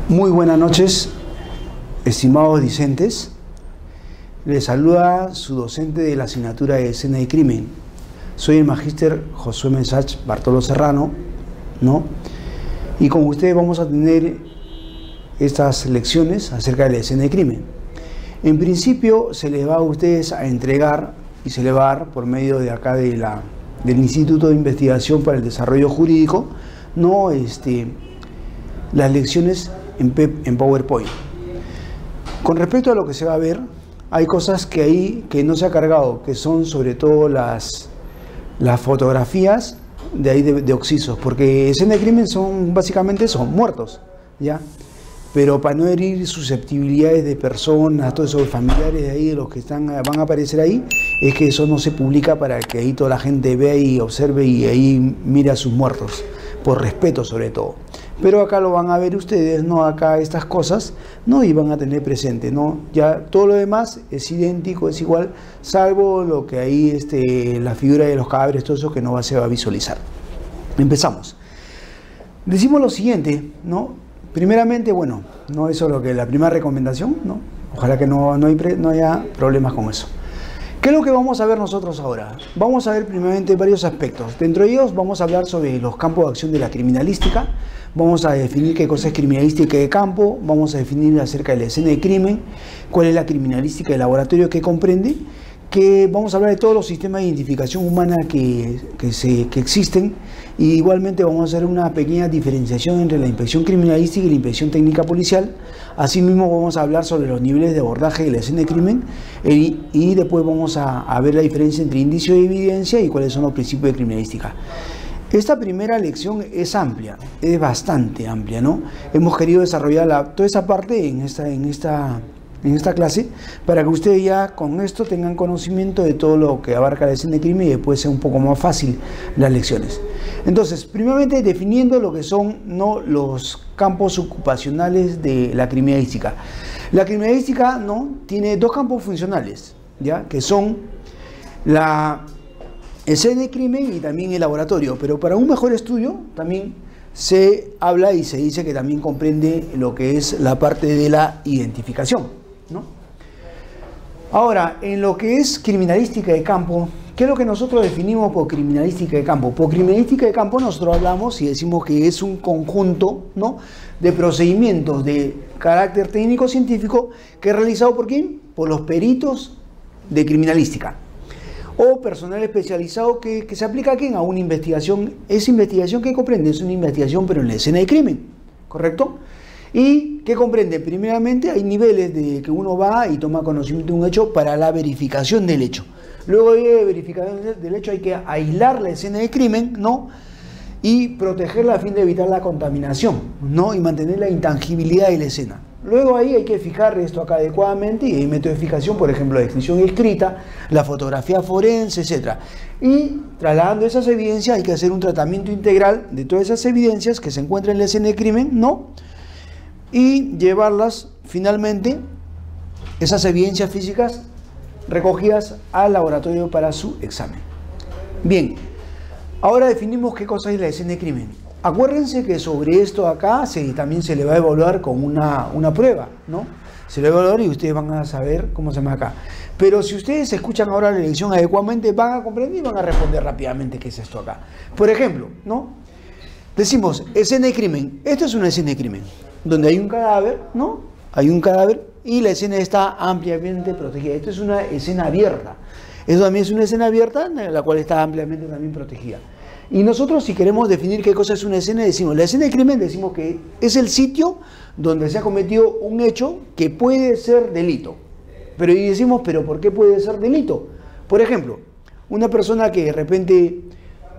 Muy buenas noches, estimados discentes. Les saluda su docente de la asignatura de Escena y Crimen. Soy el magíster Josué Mensach Bartolo Serrano, ¿no? Y con ustedes vamos a tener estas lecciones acerca de la escena de crimen. En principio se les va a ustedes a entregar y se les va a dar por medio de acá del Instituto de Investigación para el Desarrollo Jurídico, ¿no? Las lecciones en PowerPoint. Con respecto a lo que se va a ver, hay cosas que no se ha cargado, que son sobre todo las fotografías de ahí de occisos, porque escena de crimen básicamente son muertos, ¿ya? Pero para no herir susceptibilidades de personas, todos esos familiares de ahí, de los que van a aparecer ahí, es que eso no se publica para que ahí toda la gente vea y observe y ahí mire a sus muertos, por respeto sobre todo. Pero acá lo van a ver ustedes, ¿no? Acá estas cosas, ¿no? Y van a tener presente, ¿no? Ya todo lo demás es idéntico, es igual, salvo lo que ahí, la figura de los cadáveres, todo eso que no se va a visualizar. Empezamos. Decimos lo siguiente, ¿no? Primeramente, bueno, no eso es lo que la primera recomendación, ¿no? Ojalá que no haya problemas con eso. ¿Qué es lo que vamos a ver nosotros ahora? Vamos a ver primeramente varios aspectos. Dentro de ellos vamos a hablar sobre los campos de acción de la criminalística, vamos a definir qué cosa es criminalística de campo, vamos a definir acerca de la escena de crimen, cuál es la criminalística de laboratorio que comprende, que vamos a hablar de todos los sistemas de identificación humana que existen, y igualmente vamos a hacer una pequeña diferenciación entre la inspección criminalística y la inspección técnica policial. Asimismo vamos a hablar sobre los niveles de abordaje de la escena de crimen y después vamos a ver la diferencia entre indicio de evidencia y cuáles son los principios de criminalística. Esta primera lección es amplia, es bastante amplia, ¿no? Hemos querido desarrollar toda esa parte en esta clase, para que ustedes ya con esto tengan conocimiento de todo lo que abarca la escena de crimen y después sea un poco más fácil las lecciones. Entonces, primeramente definiendo lo que son, ¿no?, los campos ocupacionales de la criminalística. La criminalística, ¿no?, tiene dos campos funcionales, ¿ya?, que son la escena de crimen y también el laboratorio, pero para un mejor estudio también se habla y se dice que también comprende lo que es la parte de la identificación, ¿no? Ahora, en lo que es criminalística de campo, ¿qué es lo que nosotros definimos por criminalística de campo? Por criminalística de campo nosotros hablamos y decimos que es un conjunto, ¿no?, de procedimientos de carácter técnico-científico que es realizado ¿por quién? Por los peritos de criminalística o personal especializado que se aplica ¿a quién? A una investigación. Esa investigación que comprende es una investigación pero en la escena de crimen, ¿correcto? ¿Y qué comprende? Primeramente hay niveles de que uno va y toma conocimiento de un hecho para la verificación del hecho. Luego de verificación del hecho hay que aislar la escena de crimen, ¿no?, y protegerla a fin de evitar la contaminación, ¿no?, y mantener la intangibilidad de la escena. Luego ahí hay que fijar esto acá adecuadamente y hay método de fijación, por ejemplo, la descripción escrita, la fotografía forense, etc. Y trasladando esas evidencias hay que hacer un tratamiento integral de todas esas evidencias que se encuentran en la escena de crimen, ¿no?, y llevarlas finalmente, esas evidencias físicas recogidas al laboratorio para su examen. Bien, ahora definimos qué cosa es la escena de crimen. Acuérdense que sobre esto acá también se le va a evaluar con una prueba, ¿no? Se le va a evaluar y ustedes van a saber cómo se llama acá. Pero si ustedes escuchan ahora la lección adecuadamente, van a comprender y van a responder rápidamente qué es esto acá. Por ejemplo, ¿no?, decimos escena de crimen. Esto es una escena de crimen, donde hay un cadáver, ¿no? Hay un cadáver y la escena está ampliamente protegida. Esto es una escena abierta. Eso también es una escena abierta, la cual está ampliamente también protegida. Y nosotros, si queremos definir qué cosa es una escena, decimos, la escena de crimen, decimos que es el sitio donde se ha cometido un hecho que puede ser delito. Pero y decimos, ¿pero por qué puede ser delito? Por ejemplo, una persona que de repente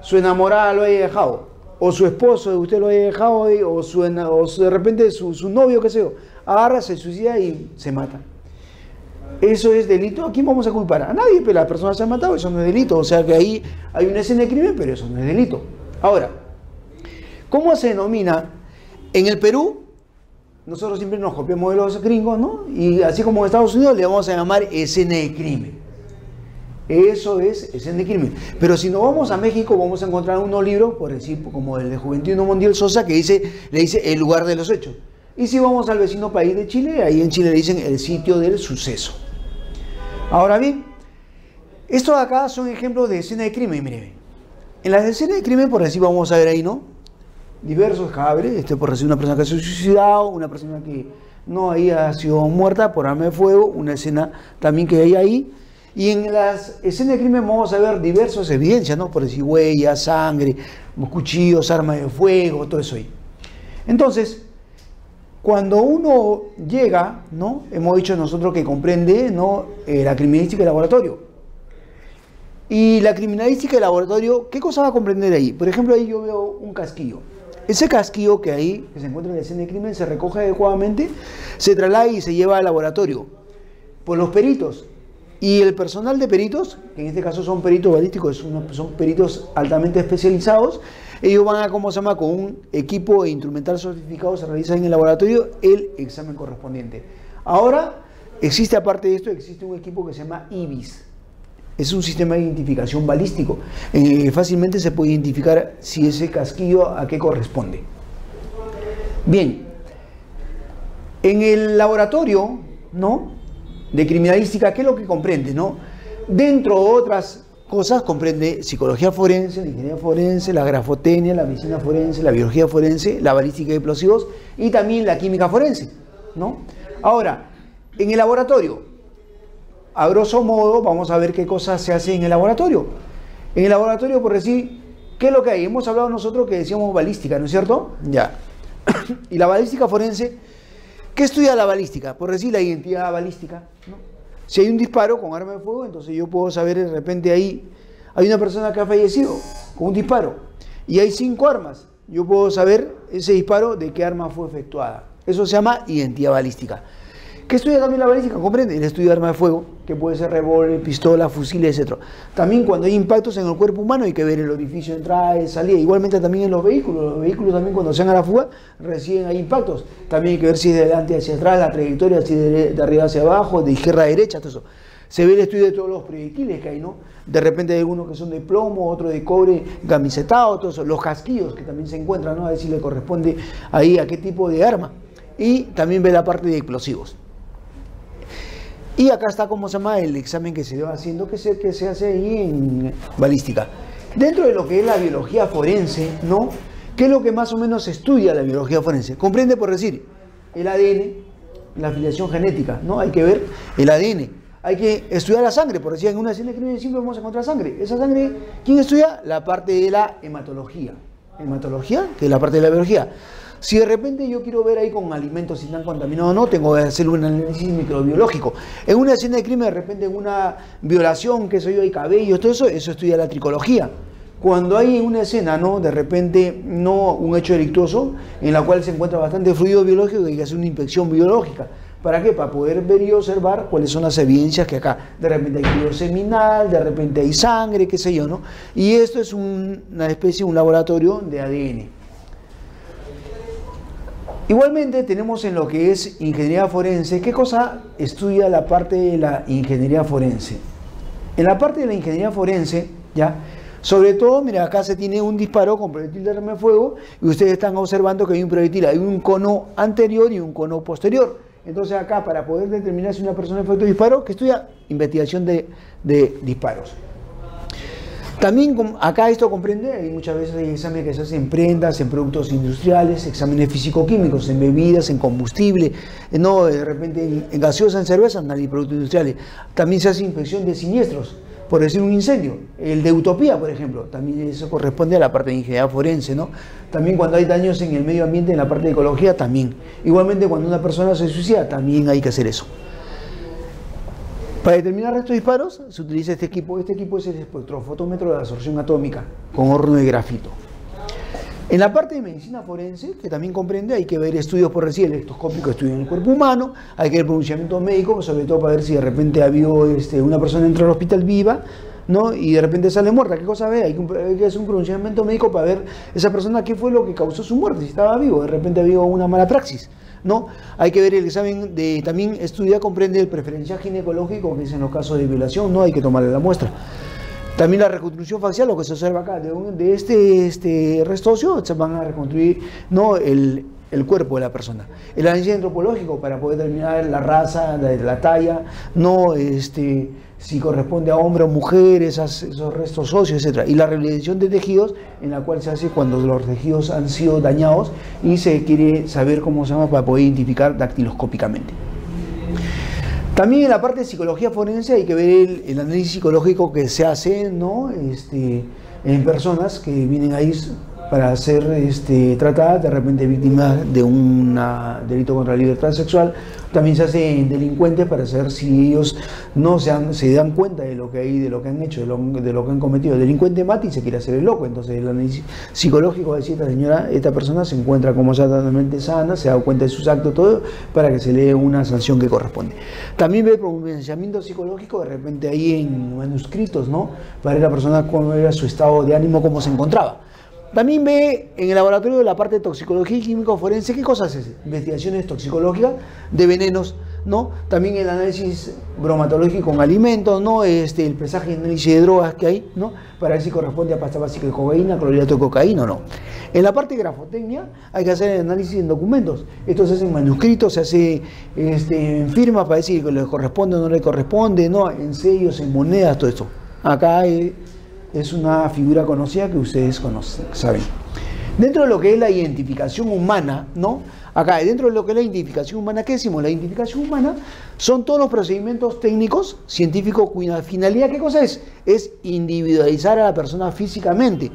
su enamorada lo haya dejado, o su esposo de usted lo haya dejado, o de repente su novio, qué sé yo, agarra, se suicida y se mata. ¿Eso es delito? ¿A quién vamos a culpar? A nadie, pero la persona se ha matado, eso no es delito. O sea que ahí hay una escena de crimen, pero eso no es delito. Ahora, ¿cómo se denomina? En el Perú, nosotros siempre nos copiamos de los gringos, ¿no? Y así como en Estados Unidos le vamos a llamar escena de crimen. Eso es escena de crimen. Pero si nos vamos a México, vamos a encontrar unos libros, por decir, como el de Juventino Montiel Sosa, que le dice el lugar de los hechos. Y si vamos al vecino país de Chile, ahí en Chile le dicen el sitio del suceso. Ahora bien, estos acá son ejemplos de escena de crimen, miren. En las escenas de crimen, por decir, vamos a ver ahí, ¿no? Diversos cadáveres, por decir, una persona que se ha suicidado, una persona que no había sido muerta por arma de fuego, una escena también que hay ahí. Y en las escenas de crimen vamos a ver diversas evidencias, ¿no? Por decir, huellas, sangre, cuchillos, armas de fuego, todo eso ahí. Entonces, cuando uno llega, ¿no? Hemos dicho nosotros que comprende, ¿no? La criminalística de laboratorio. Y la criminalística de laboratorio, ¿qué cosa va a comprender ahí? Por ejemplo, ahí yo veo un casquillo. Ese casquillo que ahí, que se encuentra en la escena de crimen, se recoge adecuadamente, se traslada y se lleva al laboratorio por los peritos. Y el personal de peritos, que en este caso son peritos balísticos, son peritos altamente especializados, ellos van a, ¿cómo se llama?, con un equipo instrumental sofisticado, se realiza en el laboratorio el examen correspondiente. Ahora, existe aparte de esto, existe un equipo que se llama IBIS. Es un sistema de identificación balístico. Fácilmente se puede identificar si ese casquillo a qué corresponde. Bien, en el laboratorio, ¿no?, de criminalística, ¿qué es lo que comprende, no? Dentro de otras cosas comprende psicología forense, la ingeniería forense, la grafotecnia, la medicina forense, la biología forense, la balística de explosivos y también la química forense, ¿no? Ahora, en el laboratorio, a grosso modo, vamos a ver qué cosas se hacen en el laboratorio. En el laboratorio, por decir, ¿qué es lo que hay? Hemos hablado nosotros que decíamos balística, ¿no es cierto? Ya. Y la balística forense, ¿qué estudia la balística? Por decir, la identidad balística, ¿no? Si hay un disparo con arma de fuego, entonces yo puedo saber de repente ahí, hay una persona que ha fallecido con un disparo y hay 5 armas. Yo puedo saber ese disparo de qué arma fue efectuada. Eso se llama identidad balística. ¿Qué estudia también la balística? ¿Comprende? El estudio de arma de fuego, que puede ser revólver, pistola, fusiles, etc. También cuando hay impactos en el cuerpo humano hay que ver el orificio de entrada y salida. Igualmente también en los vehículos también cuando se van a la fuga reciben ahí impactos. También hay que ver si es de delante hacia atrás, la trayectoria, si es de arriba hacia abajo, de izquierda a derecha, todo eso. Se ve el estudio de todos los proyectiles que hay, ¿no? De repente hay algunos que son de plomo, otros de cobre gamisetado, todo eso. Los casquillos que también se encuentran, ¿no? A ver si le corresponde ahí a qué tipo de arma. Y también ve la parte de explosivos. Y acá está, ¿cómo se llama?, el examen que se va haciendo, que se hace ahí en balística. Dentro de lo que es la biología forense, ¿no? ¿Qué es lo que más o menos estudia la biología forense? Comprende, por decir, el ADN, la afiliación genética, ¿no? Hay que ver el ADN. Hay que estudiar la sangre, por decir, en una escena de crimen siempre vamos a encontrar sangre. Esa sangre, ¿quién estudia? La parte de la hematología. Hematología, que es la parte de la biología. Si de repente yo quiero ver ahí con alimentos si están contaminados o no, tengo que hacer un análisis microbiológico. En una escena de crimen, de repente en una violación, qué sé yo, hay cabellos, todo eso, eso estudia la tricología. Cuando hay una escena, ¿no?, de repente, no un hecho delictuoso, en la cual se encuentra bastante fluido biológico, hay que hacer una inspección biológica. ¿Para qué? Para poder ver y observar cuáles son las evidencias que acá, de repente hay fluido seminal, de repente hay sangre, qué sé yo, ¿no? Y esto es una especie, un laboratorio de ADN. Igualmente tenemos en lo que es ingeniería forense, ¿qué cosa estudia la parte de la ingeniería forense? En la parte de la ingeniería forense, ya, sobre todo, mira, acá se tiene un disparo con proyectil de arma de fuego y ustedes están observando que hay un proyectil, hay un cono anterior y un cono posterior. Entonces acá, para poder determinar si una persona efectuó disparo, ¿qué estudia? Investigación de disparos. También acá esto comprende, hay muchas veces hay exámenes que se hacen en prendas, en productos industriales, exámenes físico-químicos, en bebidas, en combustible, no, de repente en gaseosa, en cerveza, en productos industriales. También se hace inspección de siniestros, por decir un incendio. El de Utopía, por ejemplo, también eso corresponde a la parte de ingeniería forense, ¿no? También cuando hay daños en el medio ambiente, en la parte de ecología, también. Igualmente cuando una persona se suicida, también hay que hacer eso. Para determinar estos disparos se utiliza este equipo. Este equipo es el espectrofotómetro de absorción atómica con horno de grafito. En la parte de medicina forense, que también comprende, hay que ver estudios por decir electroscópicos, estudios en el cuerpo humano, hay que ver pronunciamiento médico, sobre todo para ver si de repente ha habido una persona entra al hospital viva, ¿no?, y de repente sale muerta. ¿Qué cosa ve? Hay que hacer un pronunciamiento médico para ver esa persona qué fue lo que causó su muerte, si estaba vivo, de repente ha habido una mala praxis, ¿no? Hay que ver el examen de, también estudia, comprende el preferencial ginecológico, que es en los casos de violación, ¿no? Hay que tomarle la muestra. También la reconstrucción facial, lo que se observa acá, de este resto óseo, se van a reconstruir, ¿no?, el cuerpo de la persona. El análisis antropológico para poder determinar la raza, la talla, no si corresponde a hombre o mujer, esos restos óseos, etc. Y la rehabilitación de tejidos, en la cual se hace cuando los tejidos han sido dañados y se quiere saber cómo se llama para poder identificar dactiloscópicamente. También en la parte de psicología forense hay que ver el análisis psicológico que se hace, ¿no? En personas que vienen ahí para ser tratadas, de repente víctimas de un delito contra la libertad sexual. También se hace en delincuentes para saber si ellos no se dan cuenta de lo que hay, de lo que han hecho, de lo que han cometido. El delincuente mata y se quiere hacer el loco. Entonces el análisis psicológico va a decir, esta persona se encuentra como totalmente sana, se da cuenta de sus actos, todo, para que se le dé una sanción que corresponde. También ve pronunciamiento psicológico, de repente ahí en manuscritos, ¿no? Para ver la persona cómo era su estado de ánimo, cómo se encontraba. También ve en el laboratorio la parte de toxicología y químico forense, ¿qué cosas es? Investigaciones toxicológicas de venenos, ¿no? También el análisis bromatológico con alimentos, ¿no? El pesaje y análisis de drogas que hay, ¿no? Para ver si corresponde a pasta básica de cocaína, clorhidrato de cocaína o no. En la parte de grafotecnia hay que hacer el análisis en documentos. Esto se hace en manuscritos, se hace en firmas para decir que le corresponde o no le corresponde, ¿no? En sellos, en monedas, todo esto. Acá es una figura conocida que ustedes conocen, saben. Dentro de lo que es la identificación humana, ¿no? Acá, dentro de lo que es la identificación humana, ¿qué decimos? La identificación humana son todos los procedimientos técnicos, científicos, cuya finalidad, ¿qué cosa es? Es individualizar a la persona físicamente,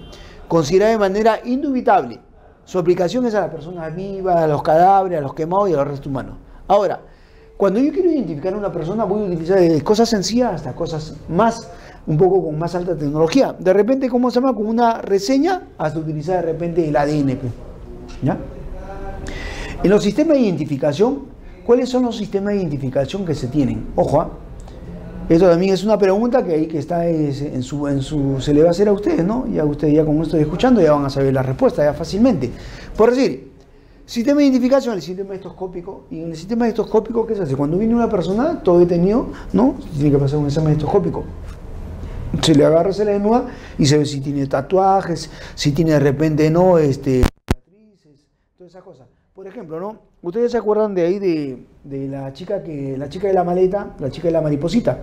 considerar de manera indubitable. Su aplicación es a las personas vivas, a los cadáveres, a los quemados y a los restos humanos. Ahora, cuando yo quiero identificar a una persona, voy a utilizar desde cosas sencillas hasta cosas más, un poco con más alta tecnología. De repente, ¿cómo se llama? Con una reseña, hasta utilizar de repente el ADN. ¿Ya? En los sistemas de identificación, ¿cuáles son los sistemas de identificación que se tienen? Ojo, esto también es una pregunta que ahí que está se le va a hacer a ustedes, ¿no? Ya ustedes ya con esto escuchando ya van a saber la respuesta ya fácilmente. Por decir, sistema de identificación, el sistema estoscópico. Y en el sistema estoscópico, ¿qué se hace? Cuando viene una persona, todo detenido, ¿no? Tiene que pasar un examen estoscópico. Se le agarra, se le desnuda y se ve si tiene tatuajes, si tiene de repente, ¿no? Cicatrices, todas esas cosas. Por ejemplo, ¿no? Ustedes se acuerdan de ahí de la chica de la maleta, la chica de la mariposita.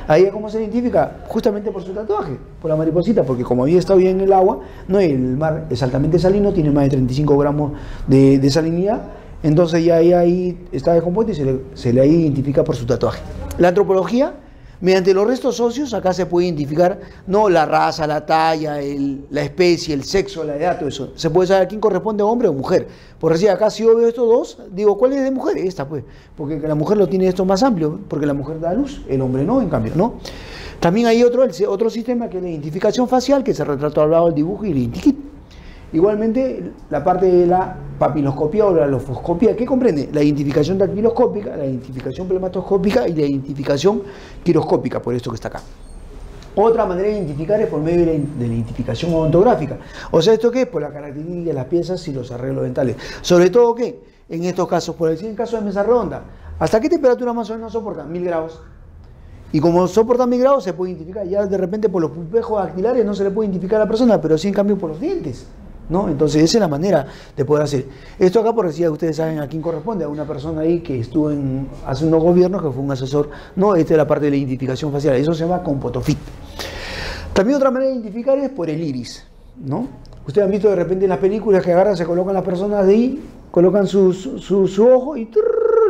Ahí, ¿cómo se identifica? Justamente por su tatuaje, por la mariposita, porque como había estado bien en el agua, no, el mar es altamente salino, tiene más de 35 gramos de salinidad, entonces ya ahí está descompuesto y se le identifica por su tatuaje. La antropología, mediante los restos óseos, acá se puede identificar, no, la raza, la talla, la especie, el sexo, la edad, todo eso. Se puede saber a quién corresponde, hombre o mujer. Por decir, acá si yo veo estos dos, digo, ¿cuál es de mujer? Esta, pues. Porque la mujer lo tiene esto más amplio, porque la mujer da luz, el hombre no, en cambio, ¿no? También hay otro sistema que es la identificación facial, que se retrató al lado del dibujo y el identikit. Igualmente, la parte de la papiloscopía o la lofoscopía, ¿qué comprende? La identificación dactiloscópica, la identificación plematoscópica y la identificación quiroscópica, por esto que está acá. Otra manera de identificar es por medio de la identificación odontográfica. O sea, ¿esto qué es? Por la característica de las piezas y los arreglos dentales. Sobre todo, ¿qué? En estos casos, por decir, en caso de mesa redonda, ¿hasta qué temperatura más o menos soportan? 1000 grados. Y como soportan 1000 grados, se puede identificar. Ya de repente por los pulpejos dactilares no se le puede identificar a la persona, pero sí en cambio por los dientes, ¿no? Entonces esa es la manera de poder hacer. Esto acá, por decir, ustedes saben a quién corresponde, a una persona ahí que estuvo hace unos gobiernos, que fue un asesor, ¿no? Esta es la parte de la identificación facial, eso se llama compotofit. También otra manera de identificar es por el iris, ¿no? Ustedes han visto de repente en las películas que agarran, se colocan las personas de ahí, colocan su ojo y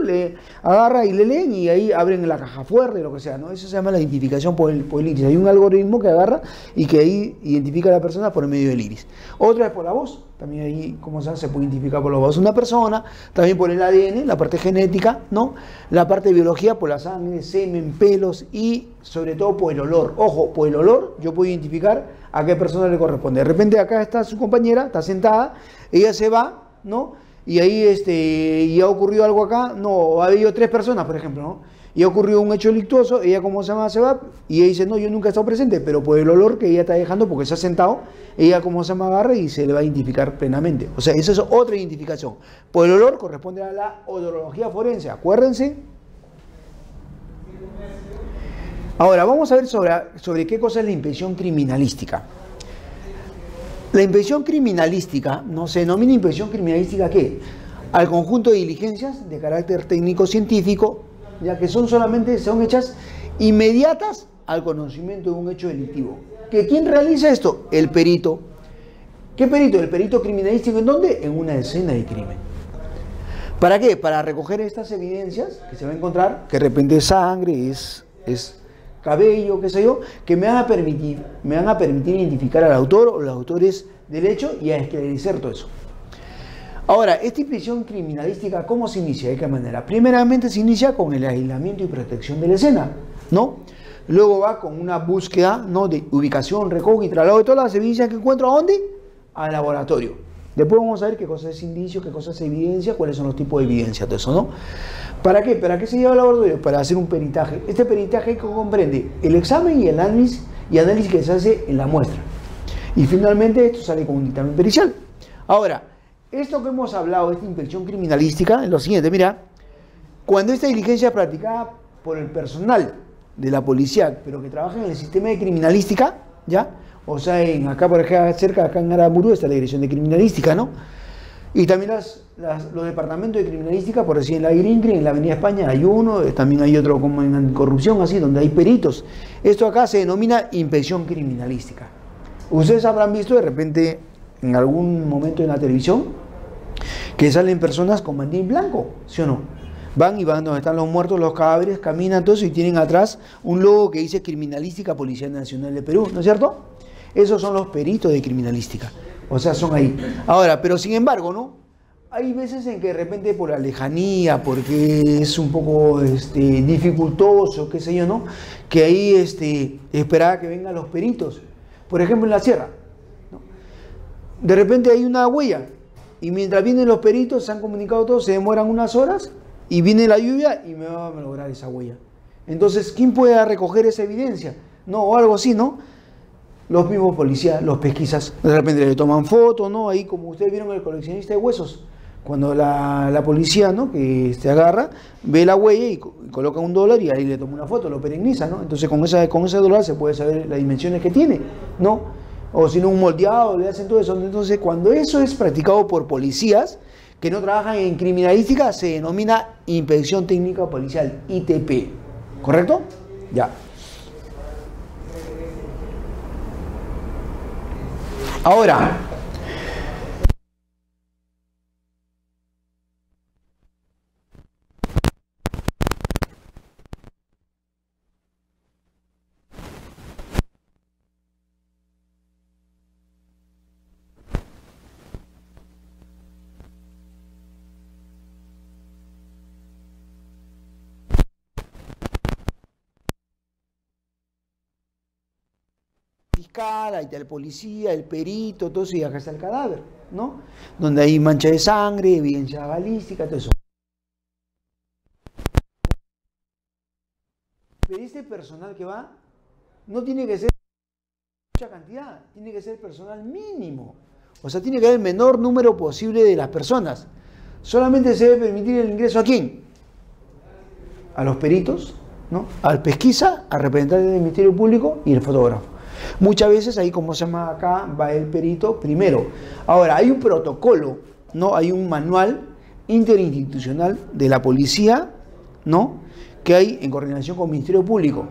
le agarra y le leen y ahí abren la caja fuerte, lo que sea, ¿no? Eso se llama la identificación por el iris. Hay un algoritmo que agarra y que ahí identifica a la persona por medio del iris. Otra es por la voz, también ahí, como se puede identificar por la voz una persona, también por el ADN, la parte genética, ¿no? La parte de biología por la sangre, semen, pelos y sobre todo por el olor. Ojo, por el olor yo puedo identificar a qué persona le corresponde. De repente acá está su compañera, está sentada, ella se va, ¿no? Y ahí ya ocurrió algo acá, no, ha habido 3 personas, por ejemplo, ¿no? Y ha ocurrido un hecho delictuoso, ella como se llama se va, y ella dice, no, yo nunca he estado presente, pero por el olor que ella está dejando, porque se ha sentado, ella como se llama agarra y se le va a identificar plenamente. O sea, esa es otra identificación. Por el olor corresponde a la odorología forense, acuérdense. Ahora, vamos a ver sobre qué cosa es la inspección criminalística. La inspección criminalística, no se denomina inspección criminalística, ¿qué? al conjunto de diligencias de carácter técnico-científico, ya que son hechas inmediatas al conocimiento de un hecho delictivo. ¿Que quién realiza esto? El perito. ¿Qué perito? El perito criminalístico, ¿en dónde? En una escena de crimen. ¿Para qué? Para recoger estas evidencias que se va a encontrar, que de repente es sangre, es cabello, qué sé yo, que me van a permitir identificar al autor o los autores del hecho y a esclarecer todo eso. Ahora, esta inspección criminalística, ¿cómo se inicia? ¿De qué manera? Primeramente se inicia con el aislamiento y protección de la escena, ¿no? Luego va con una búsqueda, ¿no?, de ubicación, recojo y traslado de todas las evidencias que encuentro. ¿A dónde? Al laboratorio. Después vamos a ver qué cosa es indicio, qué cosa es evidencia, cuáles son los tipos de evidencia, todo eso, ¿no? ¿Para qué? ¿Para qué se lleva al laboratorio? Para hacer un peritaje. Este peritaje comprende el examen y el análisis que se hace en la muestra. Y finalmente esto sale con un dictamen pericial. Ahora, esto que hemos hablado, esta inspección criminalística, es lo siguiente, mira, cuando esta diligencia es practicada por el personal de la policía, pero que trabaja en el sistema de criminalística, ¿ya? O sea, acá por acá cerca, acá en Aramburú está la dirección de criminalística, ¿no? Y también los departamentos de criminalística, por decir, en la IRINCRI, en la Avenida España hay uno, también hay otro como en corrupción, así, donde hay peritos. Esto acá se denomina inspección criminalística. Ustedes habrán visto de repente en algún momento en la televisión que salen personas con mandil blanco, ¿sí o no? Van donde están los muertos, los cadáveres, caminan todos y tienen atrás un logo que dice Criminalística Policía Nacional de Perú, ¿no es cierto? Esos son los peritos de criminalística, o sea, son ahí. Ahora, pero sin embargo, ¿no? Hay veces en que de repente por la lejanía, porque es un poco dificultoso, qué sé yo, ¿no? Que ahí esperaba que vengan los peritos. Por ejemplo, en la sierra, ¿no? De repente hay una huella y mientras vienen los peritos, se han comunicado todos, se demoran unas horas y viene la lluvia y me va a malograr esa huella. Entonces, ¿quién puede recoger esa evidencia? No, o algo así, ¿no? Los mismos policías, los pesquisas, de repente le toman fotos, ¿no? Ahí como ustedes vieron el coleccionista de huesos, cuando la policía, ¿no?, que agarra, ve la huella y coloca $1 y ahí le toma una foto, lo perigniza, ¿no? Entonces con ese dólar se puede saber las dimensiones que tiene, ¿no? O si no, un moldeado, le hacen todo eso. Entonces cuando eso es practicado por policías que no trabajan en criminalística, se denomina inspección técnica policial, ITP, ¿correcto? Ya. Ahora, fiscal, ahí está el policía, el perito, todo eso, y acá está el cadáver, ¿no? Donde hay mancha de sangre, evidencia balística, todo eso. Pero este personal que va no tiene que ser mucha cantidad, tiene que ser personal mínimo. O sea, tiene que haber el menor número posible de las personas. Solamente se debe permitir el ingreso ¿a quién? A los peritos, ¿no? Al pesquisa, al representante del Ministerio Público y el fotógrafo. Muchas veces ahí, como se llama acá, va el perito primero. Ahora, hay un protocolo, ¿no? Hay un manual interinstitucional de la policía, ¿no?, que hay en coordinación con el Ministerio Público.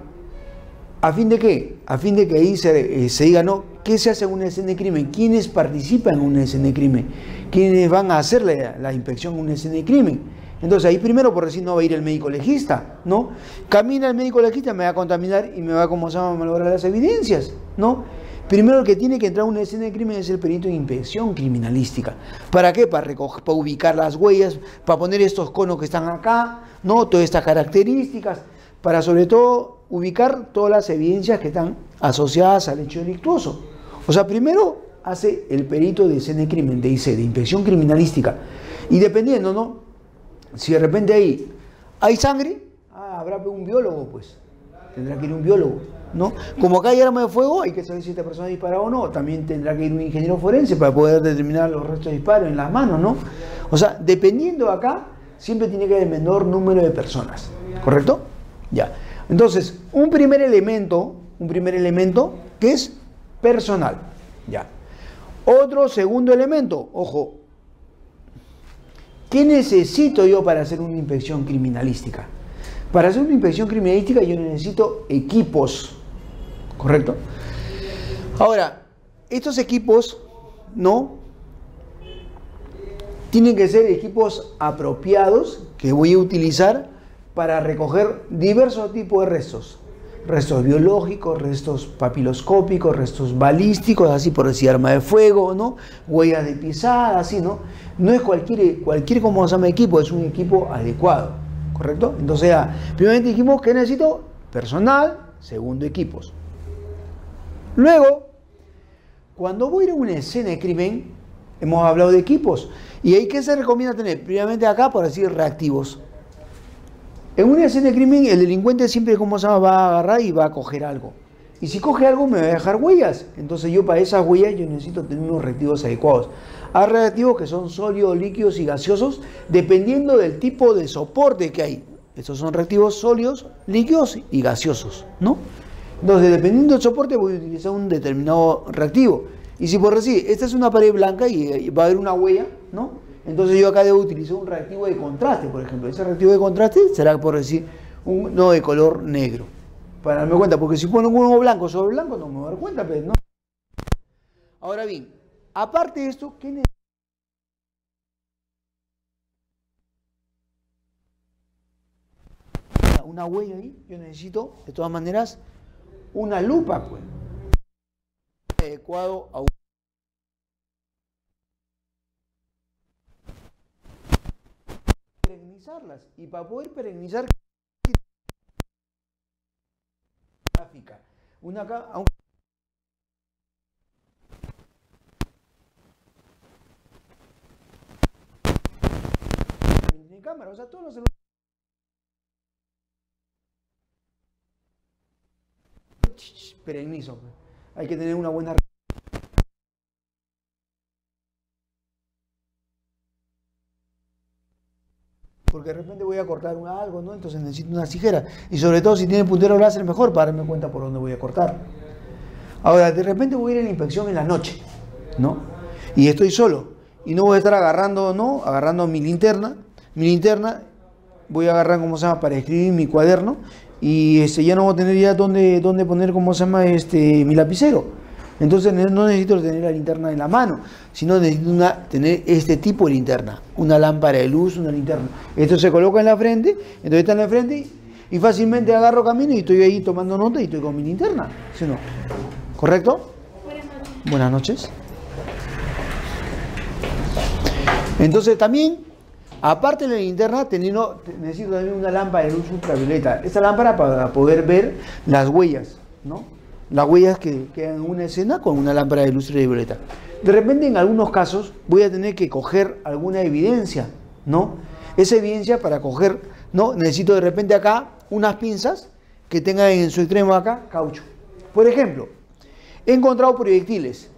¿A fin de qué? A fin de que ahí se diga, ¿no?, qué se hace en una escena de crimen, quiénes participan en una escena de crimen, quiénes van a hacer la inspección en una escena de crimen. Entonces ahí primero, por decir, no va a ir el médico legista, ¿no? Camina el médico legista, me va a contaminar y me va, como se llama, a malograr las evidencias, ¿no? Primero el que tiene que entrar a una escena de crimen es el perito de inspección criminalística. ¿Para qué? Para ubicar las huellas, para poner estos conos que están acá, ¿no? Todas estas características, para sobre todo ubicar todas las evidencias que están asociadas al hecho delictuoso. O sea, primero hace el perito de escena de crimen, de IC, de inspección criminalística. Y dependiendo, ¿no?, si de repente ahí hay sangre, habrá un biólogo, pues. Tendrá que ir un biólogo, ¿no? Como acá hay arma de fuego, hay que saber si esta persona disparó o no. También tendrá que ir un ingeniero forense para poder determinar los restos de disparos en las manos, ¿no? O sea, dependiendo acá, siempre tiene que haber el menor número de personas, ¿correcto? Ya. Entonces, un primer elemento que es personal, ya. Otro segundo elemento, ojo, ¿Qué necesito yo para hacer una inspección criminalística? Para hacer una inspección criminalística yo necesito equipos, ¿correcto? Ahora, estos equipos, ¿no? Tienen que ser equipos apropiados que voy a utilizar para recoger diversos tipos de restos. Restos biológicos, restos papiloscópicos, restos balísticos, así por decir arma de fuego, ¿no? Huellas de pisada, así, ¿no? No es cualquier como se llama equipo, es un equipo adecuado, ¿correcto? Entonces, primeramente dijimos que necesito personal, segundo equipos. Luego, cuando voy a ir a una escena de crimen, hemos hablado de equipos, y ahí ¿qué se recomienda tener? Primeramente acá, por decir, reactivos. En una escena de crimen, el delincuente siempre, como se llama, va a agarrar y va a coger algo. Y si coge algo, me va a dejar huellas. Entonces yo para esas huellas, yo necesito tener unos reactivos adecuados. Hay reactivos que son sólidos, líquidos y gaseosos, dependiendo del tipo de soporte que hay. Estos son reactivos sólidos, líquidos y gaseosos, ¿no? Entonces, dependiendo del soporte, voy a utilizar un determinado reactivo. Y si por decir, esta es una pared blanca y va a haber una huella, ¿no? Entonces yo acá debo utilizar un reactivo de contraste, por ejemplo. Ese reactivo de contraste será, por decir, no de color negro. Para darme cuenta, porque si pongo uno blanco sobre blanco, no me voy a dar cuenta, pero no. Ahora bien, aparte de esto, ¿qué necesito? Una huella ahí, yo necesito, de todas maneras, una lupa, pues. Adecuado a perennizarlas. Y para poder perennizar gráfica, una acá, aunque en cámara, o sea, todos los celulares perenizo, pues. Hay que tener una buena. Porque de repente voy a cortar algo, ¿no? Entonces necesito unas tijeras. Y sobre todo si tiene puntero láser mejor para darme cuenta por dónde voy a cortar. Ahora, de repente voy a ir a la inspección en la noche, ¿no? Y estoy solo. Y no voy a estar agarrando, ¿no? Agarrando mi linterna. Mi linterna voy a agarrar, ¿cómo se llama? Para escribir mi cuaderno. Y ya no voy a tener ya dónde poner, ¿cómo se llama? Mi lapicero. Entonces no necesito tener la linterna en la mano, sino necesito tener este tipo de linterna, una lámpara de luz, una linterna. Esto se coloca en la frente, entonces está en la frente y fácilmente agarro camino y estoy ahí tomando nota y estoy con mi linterna, ¿sí o no? ¿Correcto? Buenas noches. Buenas noches. Entonces también, aparte de la linterna, necesito también una lámpara de luz ultravioleta. Esta lámpara para poder ver las huellas, ¿no? Las huellas que quedan en una escena con una lámpara de luz ultravioleta. De repente, en algunos casos, voy a tener que coger alguna evidencia, ¿no? Esa evidencia para coger, ¿no? Necesito de repente acá unas pinzas que tengan en su extremo acá caucho. Por ejemplo, he encontrado proyectiles.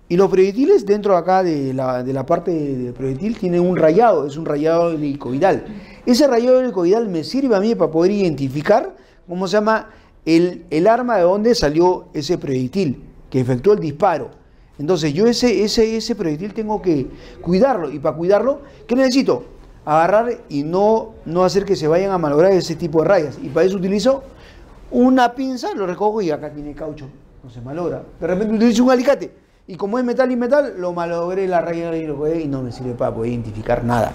Y los proyectiles dentro acá de la parte del proyectil tienen un rayado, es un rayado helicoidal. Ese rayado helicoidal me sirve a mí para poder identificar, ¿cómo se llama?, el arma de donde salió ese proyectil que efectuó el disparo. Entonces yo ese proyectil tengo que cuidarlo, y para cuidarlo, ¿qué necesito? Agarrar y no hacer que se vayan a malograr ese tipo de rayas, y para eso utilizo una pinza, lo recojo y acá tiene caucho, no se malogra. De repente utilizo un alicate y como es metal y metal, lo malogré la raya y no me sirve para poder identificar nada.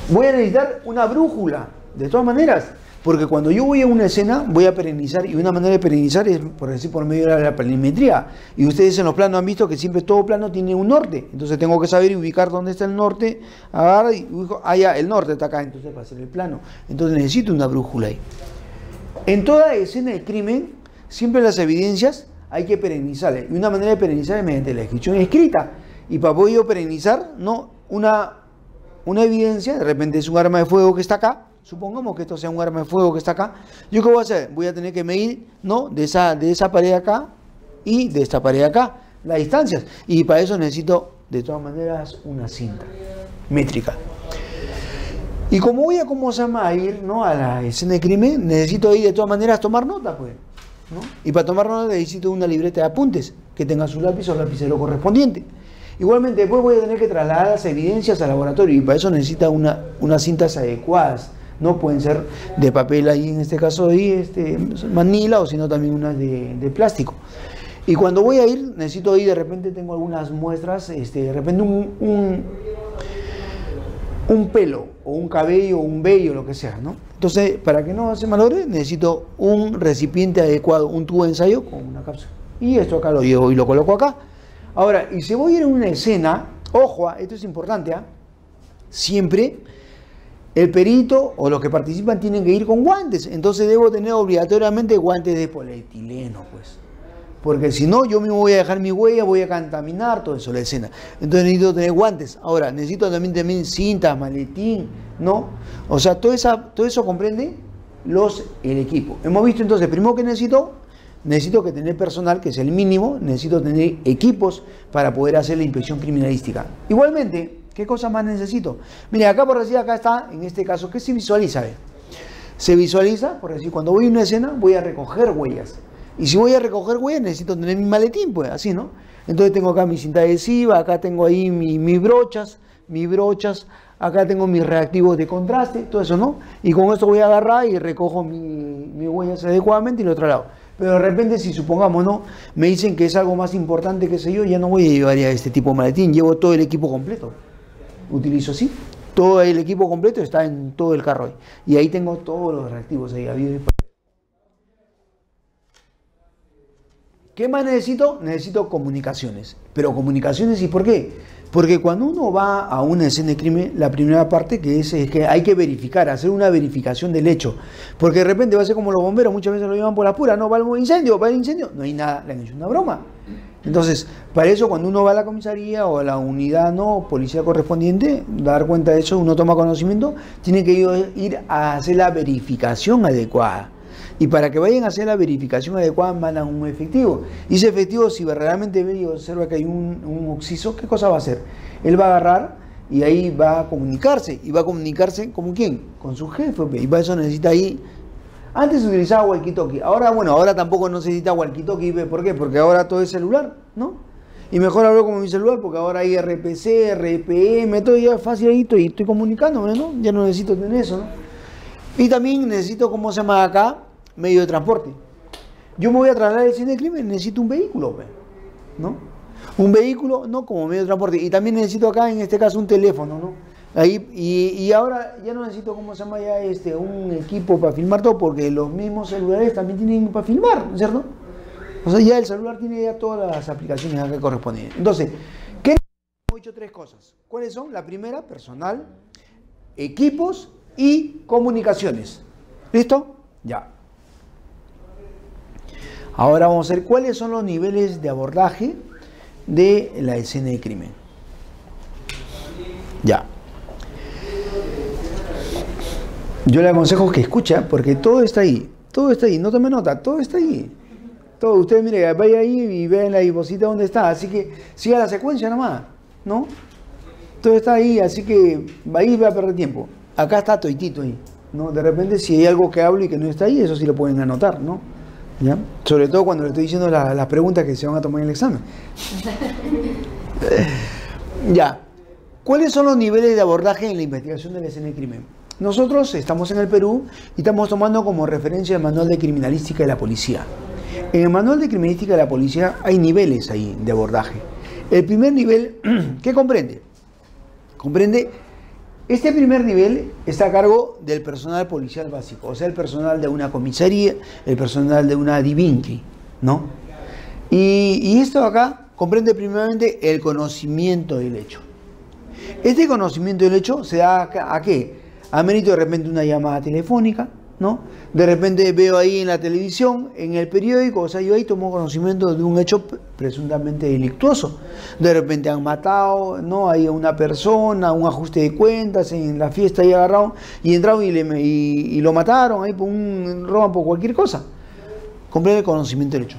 Voy a necesitar una brújula, de todas maneras. Porque cuando yo voy a una escena, voy a perennizar, y una manera de perennizar es, por decir, por medio de la planimetría. Y ustedes en los planos han visto que siempre todo plano tiene un norte. Entonces tengo que saber ubicar dónde está el norte, agarrar y ubico, ya, el norte está acá, entonces va a ser el plano. Entonces necesito una brújula ahí. En toda escena de crimen, siempre las evidencias hay que perennizarlas. Y una manera de perennizar es mediante la descripción escrita. Y para poder yo perennizar, ¿no?, una evidencia, de repente es un arma de fuego que está acá. Supongamos que esto sea un arma de fuego que está acá. ¿Yo qué voy a hacer? Voy a tener que medir, ¿no?, de esa pared acá y de esta pared acá, las distancias. Y para eso necesito, de todas maneras, una cinta métrica. Y como voy a, ¿cómo se llama?, a ir, ¿no?, a la escena de crimen, necesito ahí de todas maneras tomar nota, pues, ¿no? Y para tomar nota necesito una libreta de apuntes que tenga su lápiz o lapicero correspondiente. Igualmente después voy a tener que trasladar las evidencias al laboratorio y para eso necesita unas cintas adecuadas. No pueden ser de papel ahí, en este caso ahí, manila, o sino también unas de plástico. Y cuando voy a ir, necesito ir, de repente tengo algunas muestras, de repente un pelo, o un cabello, o un vello, lo que sea, ¿no? Entonces, para que no se malogre, necesito un recipiente adecuado, un tubo de ensayo con una cápsula. Y esto acá lo llevo y lo coloco acá. Ahora, y si voy a ir a una escena, ojo, esto es importante, siempre el perito o los que participan tienen que ir con guantes. Entonces debo tener obligatoriamente guantes de polietileno, pues. Porque si no, yo mismo voy a dejar mi huella, voy a contaminar todo eso, la escena. Entonces necesito tener guantes. Ahora, necesito también cintas, maletín, ¿no? O sea, todo eso comprende el equipo. Hemos visto entonces, primero que necesito que tener personal, que es el mínimo, necesito tener equipos para poder hacer la inspección criminalística. Igualmente, ¿qué cosa más necesito? Mire, acá por decir, acá está, en este caso, ¿qué se visualiza? Se visualiza, por decir, cuando voy a una escena, voy a recoger huellas. Y si voy a recoger huellas, necesito tener mi maletín, pues, así, ¿no? Entonces tengo acá mi cinta adhesiva, acá tengo ahí mis brochas, acá tengo mis reactivos de contraste, todo eso, ¿no? Y con esto voy a agarrar y recojo mis huellas adecuadamente y lo traslado. Pero de repente, si supongamos, ¿no? Me dicen que es algo más importante, qué sé yo, ya no voy a llevar ya este tipo de maletín, llevo todo el equipo completo. Utilizo así, todo el equipo completo está en todo el carro ahí. Y ahí tengo todos los reactivos ahí, habido y por haber. ¿Qué más necesito? Necesito comunicaciones. Pero comunicaciones, ¿y por qué? Porque cuando uno va a una escena de crimen, la primera parte que es que hay que verificar, hacer una verificación del hecho. Porque de repente va a ser como los bomberos, muchas veces lo llevan por la pura, no va al incendio, va al incendio, no hay nada, le han hecho una broma. Entonces, para eso cuando uno va a la comisaría o a la unidad policial correspondiente, dar cuenta de eso, uno toma conocimiento, tiene que ir a hacer la verificación adecuada. Y para que vayan a hacer la verificación adecuada mandan un efectivo. Y ese efectivo, si realmente ve y observa que hay un occiso, ¿qué cosa va a hacer? Él va a agarrar y ahí va a comunicarse. ¿Y va a comunicarse con quién? Con su jefe. Y para eso necesita ahí... Antes se utilizaba walkie-talkie. Ahora, bueno, ahora tampoco no se necesita walkie-talkie. ¿Por qué? Porque ahora todo es celular, ¿no? Y mejor hablo con mi celular porque ahora hay RPC, RPM, todo ya fácil ahí, estoy comunicándome, ¿no? Ya no necesito tener eso, ¿no? Y también necesito, ¿cómo se llama acá? Medio de transporte. Yo me voy a trasladar al escena de crimen, necesito un vehículo, ¿no? Un vehículo, ¿no? Como medio de transporte. Y también necesito acá, en este caso, un teléfono, ¿no? Ahí, y ahora ya no necesito, ¿cómo se llama? Ya un equipo para filmar todo, porque los mismos celulares también tienen para filmar, ¿no es cierto? O sea, ya el celular tiene ya todas las aplicaciones acá correspondientes. Entonces, ¿qué hemos hecho? Tres cosas. ¿Cuáles son? La primera, personal, equipos y comunicaciones. ¿Listo? Ya. Ahora vamos a ver cuáles son los niveles de abordaje de la escena de crimen. Ya. Yo le aconsejo que escuche, porque todo está ahí, no tome nota, todo está ahí. Todo, usted mire, vaya ahí y vea en la diapositiva dónde está, así que siga la secuencia nomás, ¿no? Todo está ahí, así que ahí va a perder tiempo. Acá está toitito ahí, ¿no? De repente si hay algo que hablo y que no está ahí, eso sí lo pueden anotar, ¿no? ¿Ya? Sobre todo cuando le estoy diciendo las preguntas que se van a tomar en el examen. Ya. ¿Cuáles son los niveles de abordaje en la investigación de la escena de crimen? Nosotros estamos en el Perú y estamos tomando como referencia el Manual de Criminalística de la Policía. En el Manual de Criminalística de la Policía hay niveles ahí de abordaje. El primer nivel, ¿qué comprende? Comprende, este primer nivel está a cargo del personal policial básico, o sea, el personal de una comisaría, el personal de una divinity, ¿no? Y esto acá comprende primeramente el conocimiento del hecho. Este conocimiento del hecho se da ¿a qué? A mérito de repente una llamada telefónica, ¿no? De repente veo ahí en la televisión, en el periódico, o sea, yo ahí tomo conocimiento de un hecho presuntamente delictuoso. De repente han matado, ¿no? Hay una persona, un ajuste de cuentas, en la fiesta ahí agarraron y entraron y lo mataron, ahí roban por cualquier cosa. Comprende el conocimiento del hecho.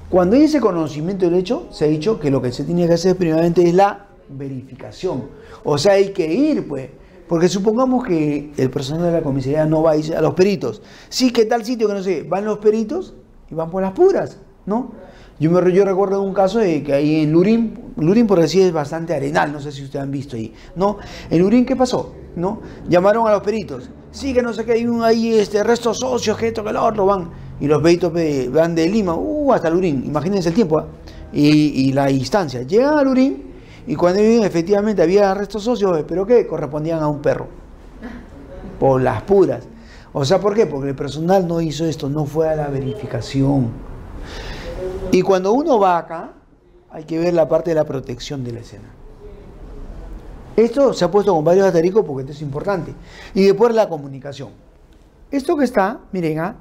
Cuando hay ese conocimiento del hecho, se ha dicho que lo que se tiene que hacer primeramente es la verificación. O sea, hay que ir, pues. Porque supongamos que el personal de la comisaría no va a ir a los peritos. Sí, que tal sitio que no sé, van los peritos y van por las puras, ¿no? Yo recuerdo un caso de que ahí en Lurín por decir es bastante arenal, no sé si ustedes han visto ahí, ¿no? En Lurín, ¿qué pasó? ¿No? Llamaron a los peritos, sí, que no sé qué, hay ahí restos socios, que esto, que lo otro, van, y los peritos van de Lima, hasta Lurín, imagínense el tiempo, y la distancia, llegan a Lurín, y cuando efectivamente había restos socios, pero que correspondían a un perro, por las puras. O sea, ¿por qué? Porque el personal no hizo esto, no fue a la verificación. Y cuando uno va acá, hay que ver la parte de la protección de la escena. Esto se ha puesto con varios asteriscos porque esto es importante. Y después la comunicación. Esto que está, miren,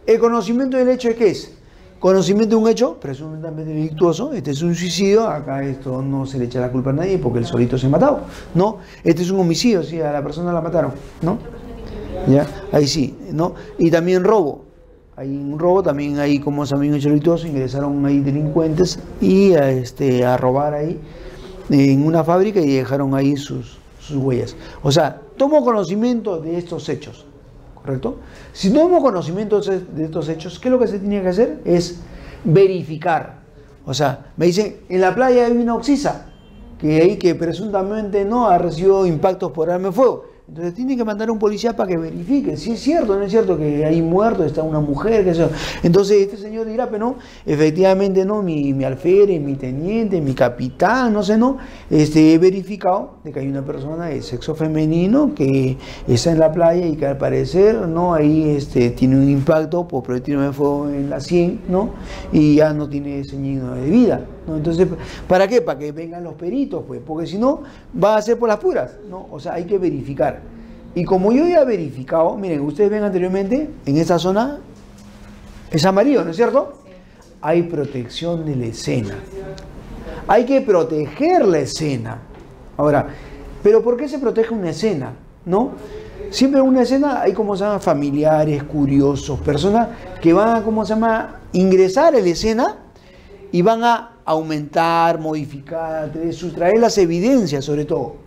el conocimiento del hecho, ¿qué es? Conocimiento de un hecho presuntamente delictuoso. Este es un suicidio, acá esto no se le echa la culpa a nadie porque él solito se ha matado, ¿no? Este es un homicidio, sí, a la persona la mataron, ¿no? ¿Ya? Ahí sí, ¿no? Y también robo. Hay un robo, también hay como también un hecho delictuoso, ingresaron ahí delincuentes y a robar ahí en una fábrica y dejaron ahí sus huellas. O sea, tomo conocimiento de estos hechos, ¿correcto? Si tomo conocimiento de estos hechos, ¿qué es lo que se tiene que hacer? Es verificar. O sea, me dicen, en la playa hay una oxisa, que presuntamente no ha recibido impactos por arma de fuego. Entonces tiene que mandar a un policía para que verifique si es cierto o no es cierto que hay muertos, está una mujer, que eso. Entonces este señor dirá, pero no, efectivamente no, mi alférez, mi teniente, mi capitán, no sé, no, he verificado de que hay una persona de sexo femenino que está en la playa y que al parecer, no, ahí tiene un impacto por proyectil de fuego en la 100, ¿no? Y ya no tiene signo de vida, ¿no? Entonces, ¿para qué? Para que vengan los peritos, pues, porque si no, va a ser por las puras, ¿no? O sea, hay que verificar. Y como yo ya he verificado, miren, ustedes ven anteriormente, en esta zona es amarillo, ¿no es cierto? Sí. Hay protección de la escena. Hay que proteger la escena. Ahora, ¿pero por qué se protege una escena? ¿No? Siempre en una escena hay, como se llama, familiares, curiosos, personas que van a, como se llama, ingresar a la escena y van a aumentar, modificar, sustraer las evidencias sobre todo.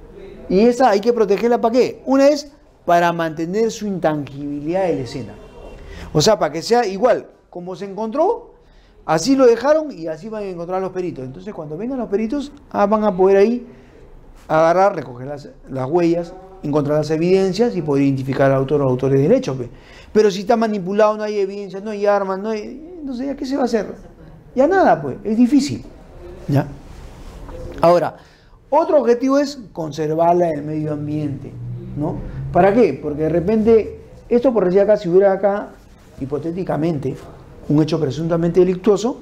Y esa hay que protegerla ¿para qué? Una es para mantener su intangibilidad de la escena. O sea, para que sea igual, como se encontró, así lo dejaron y así van a encontrar los peritos. Entonces cuando vengan los peritos, van a poder ahí agarrar, recoger las huellas, encontrar las evidencias y poder identificar al autor o autores del hecho. Pero si está manipulado, no hay evidencias, no hay armas, no hay... Entonces, ¿ya qué se va a hacer? Ya nada, pues, es difícil. ¿Ya? Ahora, otro objetivo es conservarla en el medio ambiente, ¿no? ¿Para qué? Porque de repente, esto por decir acá, si hubiera acá, hipotéticamente, un hecho presuntamente delictuoso,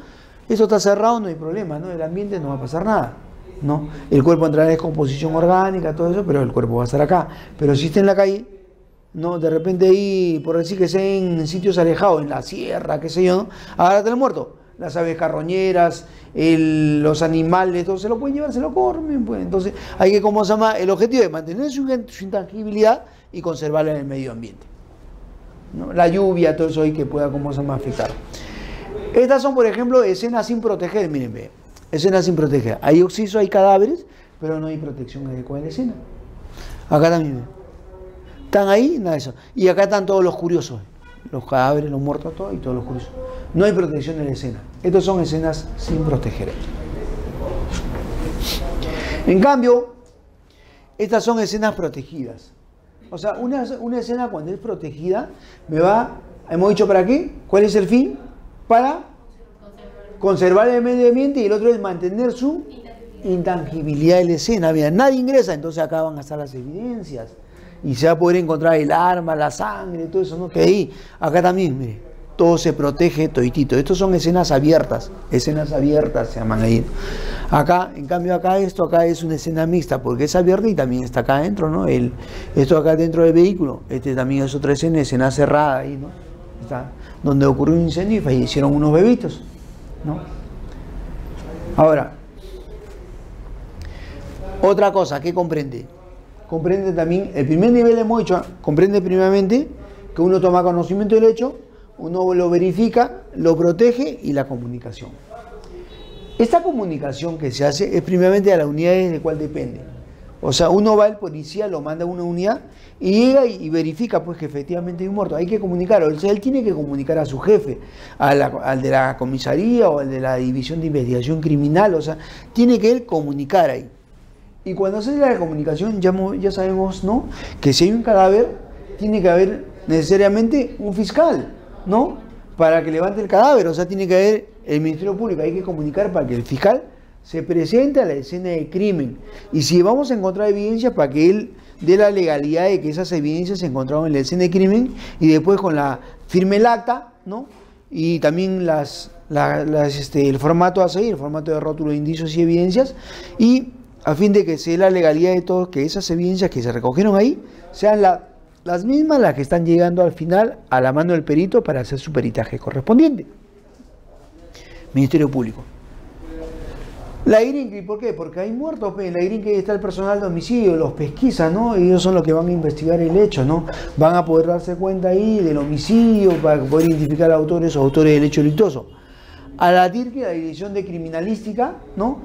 eso está cerrado, no hay problema, ¿no? El ambiente no va a pasar nada, ¿no? El cuerpo entrará en descomposición orgánica, todo eso, pero el cuerpo va a estar acá. Pero si está en la calle, ¿no? De repente ahí, por decir que sea en sitios alejados, en la sierra, qué sé yo, ¿no? Agárrate el muerto. Las aves carroñeras, los animales, todo se lo pueden llevar, se lo comen, pues. Entonces hay que, como se llama, el objetivo es mantener su intangibilidad y conservarla en el medio ambiente, ¿no? La lluvia, todo eso hay que pueda, como se llama, afectar. Estas son, por ejemplo, escenas sin proteger, miren, ve, escenas sin proteger. Hay oxiso, hay cadáveres, pero no hay protección adecuada de la escena. Acá también, están ahí, nada de eso. Y acá están todos los curiosos, los cadáveres, los muertos, todo, y todos los curiosos. No hay protección de la escena. Estas son escenas sin proteger. En cambio, estas son escenas protegidas. O sea, una escena cuando es protegida, hemos dicho ¿para qué? ¿Cuál es el fin? Para conservar el medio ambiente, y el otro es mantener su intangibilidad de la escena. Mira, nadie ingresa, entonces acá van a estar las evidencias. Y se va a poder encontrar el arma, la sangre, todo eso, ¿no? Que ahí, acá también, mire, todo se protege toditito. Estos son escenas abiertas se llaman ahí. Acá, en cambio acá acá es una escena mixta, porque es abierta y también está acá adentro, ¿no? Esto acá dentro del vehículo, también es otra escena cerrada ahí, ¿no? Está, donde ocurrió un incendio y fallecieron unos bebitos, ¿no? Ahora, otra cosa, ¿qué comprende? Comprende también, el primer nivel hemos dicho, comprende primeramente que uno toma conocimiento del hecho, uno lo verifica, lo protege, y la comunicación. Esta comunicación que se hace es primeramente a las unidades de cuál depende. O sea, uno va, el policía lo manda a una unidad y llega y verifica pues que efectivamente hay un muerto. Hay que comunicar, o sea, él tiene que comunicar a su jefe, al de la comisaría o al de la división de investigación criminal, o sea, tiene que él comunicar ahí. Y cuando se hace la comunicación ya sabemos, ¿no?, que si hay un cadáver, tiene que haber necesariamente un fiscal, ¿no?, para que levante el cadáver, o sea, tiene que haber el Ministerio Público, hay que comunicar para que el fiscal se presente a la escena de crimen. Y si vamos a encontrar evidencias, para que él dé la legalidad de que esas evidencias se encontraron en la escena de crimen, y después con la firme el acta, ¿no?, y también el formato a seguir, el formato de rótulo de indicios y evidencias, y a fin de que se dé la legalidad de todo, que esas evidencias que se recogieron ahí sean las mismas las que están llegando al final a la mano del perito para hacer su peritaje correspondiente. Ministerio Público. La IRINCRI, ¿por qué? Porque hay muertos, en la IRINCRI está el personal de homicidio, los pesquisa, ¿no? Ellos son los que van a investigar el hecho, ¿no? Van a poder darse cuenta ahí del homicidio para poder identificar autores o autores del hecho delictuoso. A la DIRCRI, la Dirección de Criminalística, ¿no?,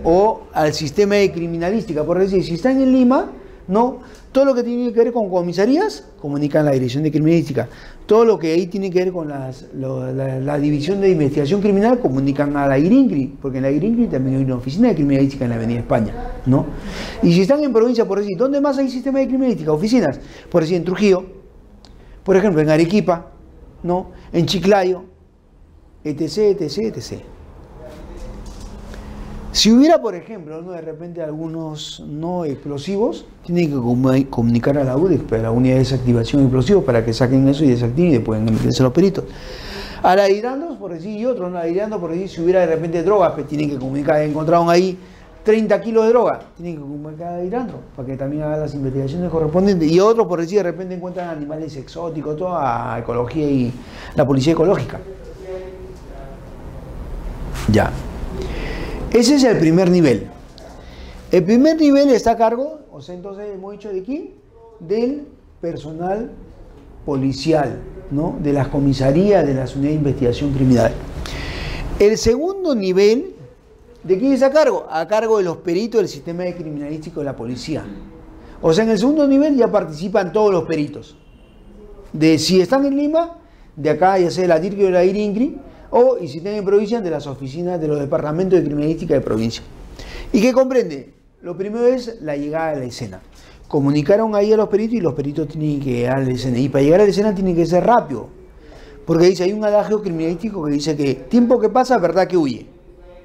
o al sistema de criminalística, por decir, si están en Lima, ¿no?, todo lo que tiene que ver con comisarías, comunican a la Dirección de Criminalística. Todo lo que ahí tiene que ver con la División de Investigación Criminal, comunican a la IRINCRI, porque en la IRINCRI también hay una oficina de criminalística en la Avenida España, ¿no? Y si están en provincia, por decir, ¿dónde más hay sistema de criminalística? Oficinas, por decir, en Trujillo, por ejemplo, en Arequipa, ¿no?, en Chiclayo, etc, etc, etc. Si hubiera, por ejemplo, ¿no?, de repente algunos no explosivos, tienen que comunicar a la UDEX, a la unidad de desactivación de explosivos, para que saquen eso y desactiven y pueden meterse los peritos. A la Irandos, por decir, y otros, ¿no?, a la Irandos, por decir, si hubiera de repente drogas, pues tienen que comunicar, encontraron ahí 30 kilos de droga, tienen que comunicar a Irandos, para que también haga las investigaciones correspondientes. Y otros, por decir, de repente encuentran animales exóticos, toda ecología y la policía ecológica. Ya. Ese es el primer nivel. El primer nivel está a cargo, o sea, entonces hemos dicho de quién, del personal policial, ¿no?, de las comisarías, de las unidades de investigación criminal. El segundo nivel, ¿de quién está a cargo? A cargo de los peritos del sistema de criminalístico de la policía. O sea, en el segundo nivel ya participan todos los peritos. De si están en Lima, de acá, ya sea de la DIRCRI o de la IRINCRI, o, y si están en provincia, de las oficinas de los departamentos de criminalística de provincia. ¿Y qué comprende? Lo primero es la llegada a la escena. Comunicaron ahí a los peritos y los peritos tienen que llegar a la escena. Y para llegar a la escena tiene que ser rápido. Porque dice, hay un adagio criminalístico que dice que tiempo que pasa, verdad que huye.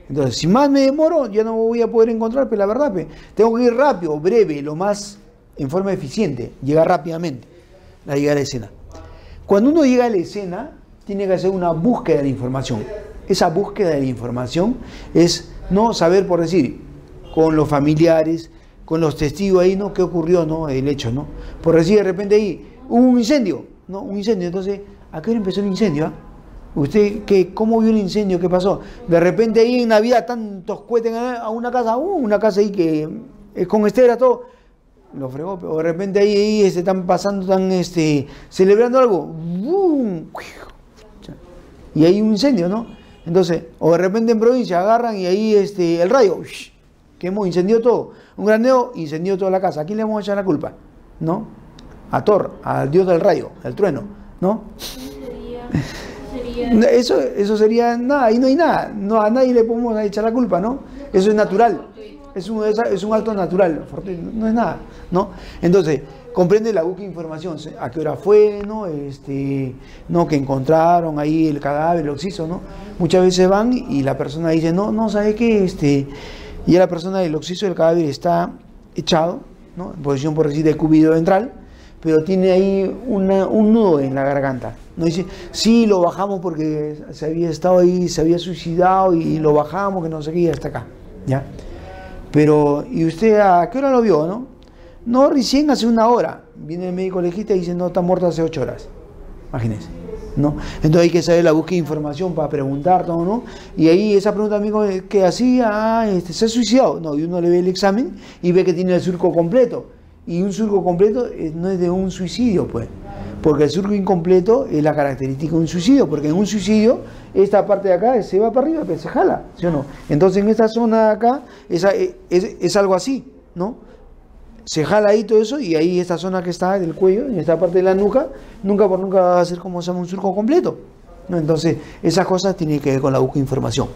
Entonces, si más me demoro, ya no voy a poder encontrar, pero la verdad, tengo que ir rápido, breve, lo más en forma eficiente, llegar rápidamente a llegar a la escena. Cuando uno llega a la escena, tiene que hacer una búsqueda de la información. Esa búsqueda de la información es no saber, por decir, con los familiares, con los testigos ahí, ¿no?, qué ocurrió, ¿no?, el hecho, ¿no? Por decir, de repente ahí hubo un incendio, ¿no?, un incendio. Entonces, ¿a qué hora empezó el incendio? ¿Ah? ¿Usted cómo vio el incendio? ¿Qué pasó? De repente ahí en Navidad tantos cohetes a una casa ahí que es con estera todo. Lo fregó, pero de repente ahí están pasando, celebrando algo. ¡Bum! Y hay un incendio, ¿no? Entonces, o de repente en provincia agarran y ahí el rayo, quemó, incendió todo. Un graneo, incendió toda la casa. ¿A quién le vamos a echar la culpa? ¿No? A Thor, al dios del rayo, al trueno, ¿no? Eso sería nada, ahí no hay nada. No, a nadie le podemos echar la culpa, ¿no? Eso es natural. Es un acto natural, no es nada, ¿no? Entonces, comprende la búsqueda de información, a qué hora fue, ¿no? No, que encontraron ahí el cadáver, el occiso, ¿no? Muchas veces van y la persona dice, no, ¿sabe qué? Y la persona del occiso del cadáver está echado, ¿no?, en posición, por decir, de cubido ventral, pero tiene ahí un nudo en la garganta. No dice, sí, lo bajamos porque se había estado ahí, se había suicidado y lo bajamos, que no sé qué, y hasta acá, ¿ya? Pero, ¿y usted a qué hora lo vio, no? No, recién hace 1 hora. Viene el médico legista y dice, no, está muerto hace 8 horas. Imagínense, ¿no? Entonces hay que saber la búsqueda de información para preguntar todo, ¿no? Y ahí esa pregunta, amigo, ¿qué hacía? ¿Se ha suicidado? No, y uno le ve el examen y ve que tiene el surco completo. Y un surco completo no es de un suicidio, pues. Porque el surco incompleto es la característica de un suicidio, porque en un suicidio esta parte de acá se va para arriba, pero se jala, ¿sí o no? Entonces en esta zona de acá es algo así, ¿no? se jala ahí todo eso y ahí esta zona que está del cuello, en esta parte de la nuca, nunca por nunca va a ser como se llama un surco completo, ¿no? Entonces, esas cosas tienen que ver con la búsqueda de información.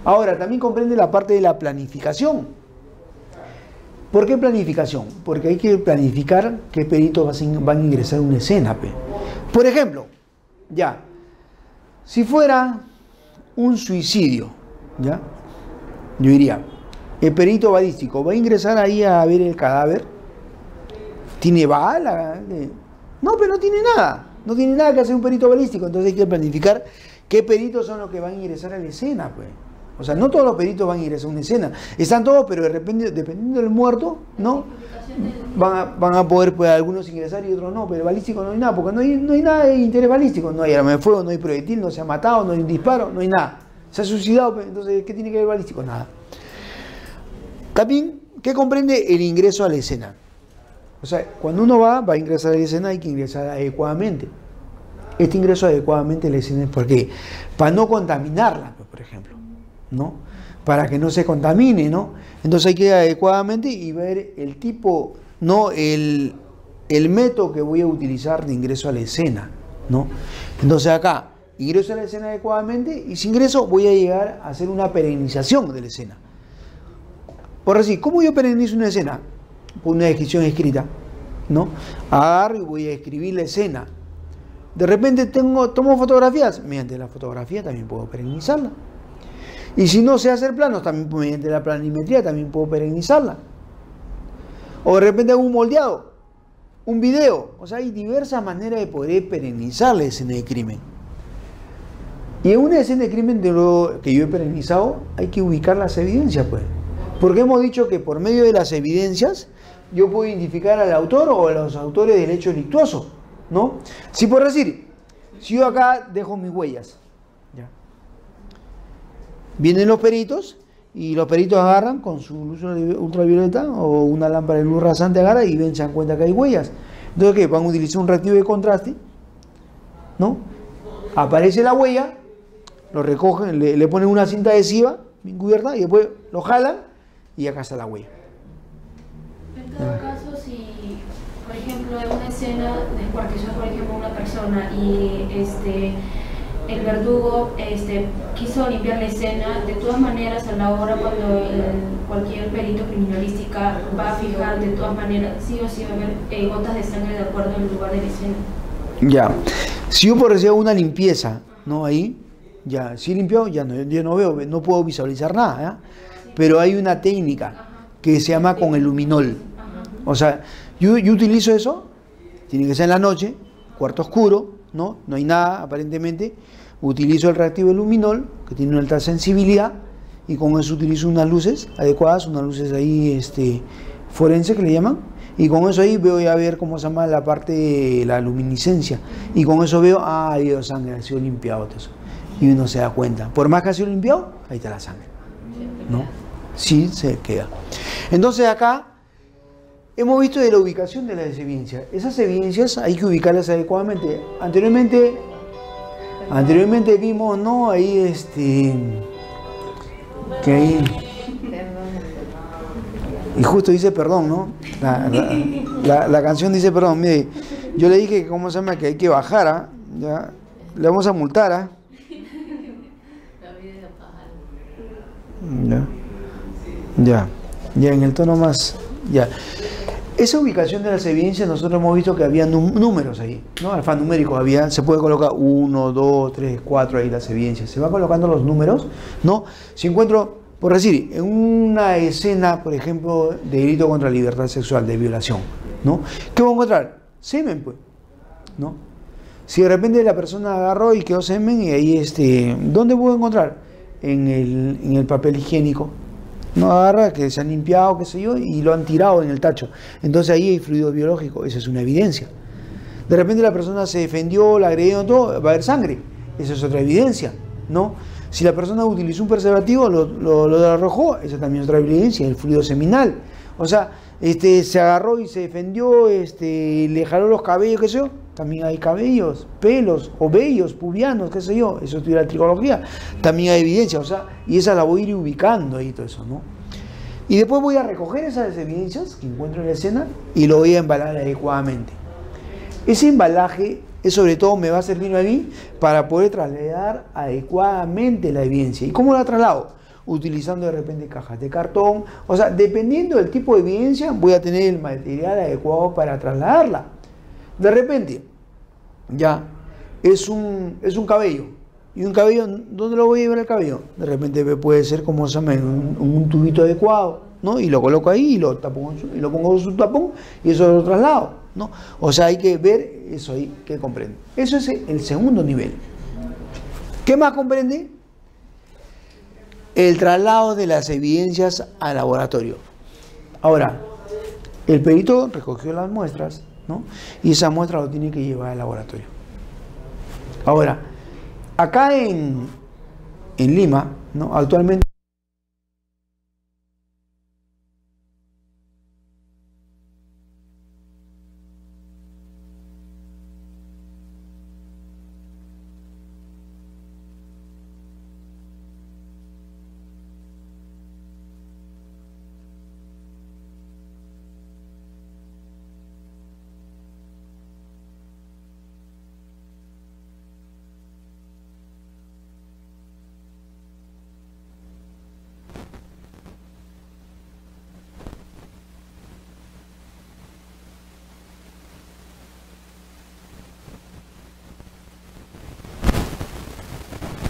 Ahora, también comprende la parte de la planificación. ¿Por qué planificación? Porque hay que planificar qué peritos van a ingresar a una escena. Por ejemplo, ya, si fuera un suicidio, ¿ya? Yo diría, el perito balístico va a ingresar ahí a ver el cadáver. ¿Tiene bala? No, pero no tiene nada. No tiene nada que hacer un perito balístico. Entonces hay que planificar qué peritos son los que van a ingresar a la escena, pues. O sea, no todos los peritos van a ingresar a una escena. Están todos, pero de repente, dependiendo del muerto, ¿no? Van a poder, pues, algunos ingresar y otros no. Pero balístico no hay nada, porque no hay nada de interés balístico. No hay arma de fuego, no hay proyectil, no se ha matado, no hay un disparo, no hay nada. Se ha suicidado, pues, entonces, ¿qué tiene que ver balístico? Nada. También, ¿qué comprende el ingreso a la escena? O sea, cuando uno va a ingresar a la escena, hay que ingresar adecuadamente. Este ingreso adecuadamente a la escena es porque, para no contaminarla, pues, por ejemplo, ¿no? Para que no se contamine, ¿no? Entonces hay que ir adecuadamente y ver el tipo, no el método que voy a utilizar de ingreso a la escena, ¿no? Entonces acá, ingreso a la escena adecuadamente y sin ingreso voy a llegar a hacer una perenización de la escena. Por así, ¿cómo yo perenizo una escena? Por una descripción escrita, ¿no? Agarro y voy a escribir la escena. De repente tomo fotografías, mediante la fotografía también puedo perenizarla. Y si no sé hacer planos, también mediante la planimetría también puedo perenizarla. O de repente hago un moldeado, un video. O sea, hay diversas maneras de poder perenizar la escena de crimen. Y en una escena de crimen que yo he perenizado, hay que ubicar las evidencias, pues. Porque hemos dicho que por medio de las evidencias, yo puedo identificar al autor o a los autores del hecho delictuoso, ¿no? Si por decir, si yo acá dejo mis huellas, ¿ya? Vienen los peritos y los peritos agarran con su luz ultravioleta o una lámpara de luz rasante, agarra y ven, se dan cuenta que hay huellas. Entonces, ¿qué? Van a utilizar un reactivo de contraste, ¿no? Aparece la huella, lo recogen, le ponen una cinta adhesiva bien cubierta y después lo jalan y acá está la huella. En todo caso, si, por ejemplo, en una escena descuartizó, por ejemplo, una persona y el verdugo quiso limpiar la escena, de todas maneras a la hora cuando cualquier perito criminalística va a fijar, de todas maneras sí o sí va a haber gotas de sangre de acuerdo al lugar de la escena. Ya, si yo por decir una limpieza, ¿no? Ahí, ya, si limpió, ya no veo, no puedo visualizar nada, ¿ya? Pero hay una técnica que se llama con el luminol. O sea, yo utilizo eso, tiene que ser en la noche, cuarto oscuro, ¿no? No hay nada aparentemente. Utilizo el reactivo de luminol, que tiene una alta sensibilidad, y con eso utilizo unas luces adecuadas, unas luces ahí forense que le llaman, y con eso ahí voy a ver cómo se llama la parte de la luminiscencia, y con eso veo, ha habido sangre, ha sido limpiado todo eso. Y uno se da cuenta, por más que ha sido limpiado, ahí está la sangre, ¿no? Sí, se queda. Entonces acá hemos visto de la ubicación de las evidencias. Esas evidencias hay que ubicarlas adecuadamente. Anteriormente vimos, ¿no? Ahí que ahí, y justo dice perdón, ¿no? La canción dice perdón. Mire, yo le dije que cómo se llama, que hay que bajar, ¿ah? Ya, le vamos a multar, ¿ah? Ya, en el tono más, ya. Esa ubicación de las evidencias nosotros hemos visto que había números ahí, ¿no? Alfanuméricos había, se puede colocar 1, 2, 3, 4 ahí las evidencias. Se van colocando los números, ¿no? Si encuentro, por decir, en una escena, por ejemplo, de delito contra la libertad sexual, de violación, ¿no? ¿Qué voy a encontrar? Semen, pues, ¿no? Si de repente la persona agarró y quedó semen y ahí, ¿dónde puedo encontrar? En el papel higiénico. No agarra, que se han limpiado, qué sé yo, y lo han tirado en el tacho. Entonces ahí hay fluido biológico, esa es una evidencia. De repente la persona se defendió, la agredieron todo, va a haber sangre, esa es otra evidencia, ¿no? Si la persona utilizó un preservativo, lo arrojó, esa también es otra evidencia, el fluido seminal. O sea, se agarró y se defendió, le jaló los cabellos, qué sé yo, también hay cabellos, pelos o vellos pubianos, qué sé yo, eso estudia la tricología, también hay evidencia, o sea, y esa la voy a ir ubicando ahí todo eso, ¿no? Y después voy a recoger esas evidencias que encuentro en la escena y lo voy a embalar adecuadamente. Ese embalaje es sobre todo me va a servir a mí para poder trasladar adecuadamente la evidencia. ¿Y cómo la traslado? Utilizando de repente cajas de cartón. O sea, dependiendo del tipo de evidencia, voy a tener el material adecuado para trasladarla. De repente, ya, es un cabello. ¿Y un cabello? ¿Dónde lo voy a llevar el cabello? De repente puede ser como se llama, un tubito adecuado, ¿no? Y lo coloco ahí y lo tapo y lo pongo en su tapón y eso lo traslado, ¿no? O sea, hay que ver eso ahí que comprende. Eso es el segundo nivel. ¿Qué más comprende? El traslado de las evidencias al laboratorio. Ahora, el perito recogió las muestras, ¿no? Y esa muestra lo tiene que llevar al laboratorio. Ahora, acá en Lima, ¿no? Actualmente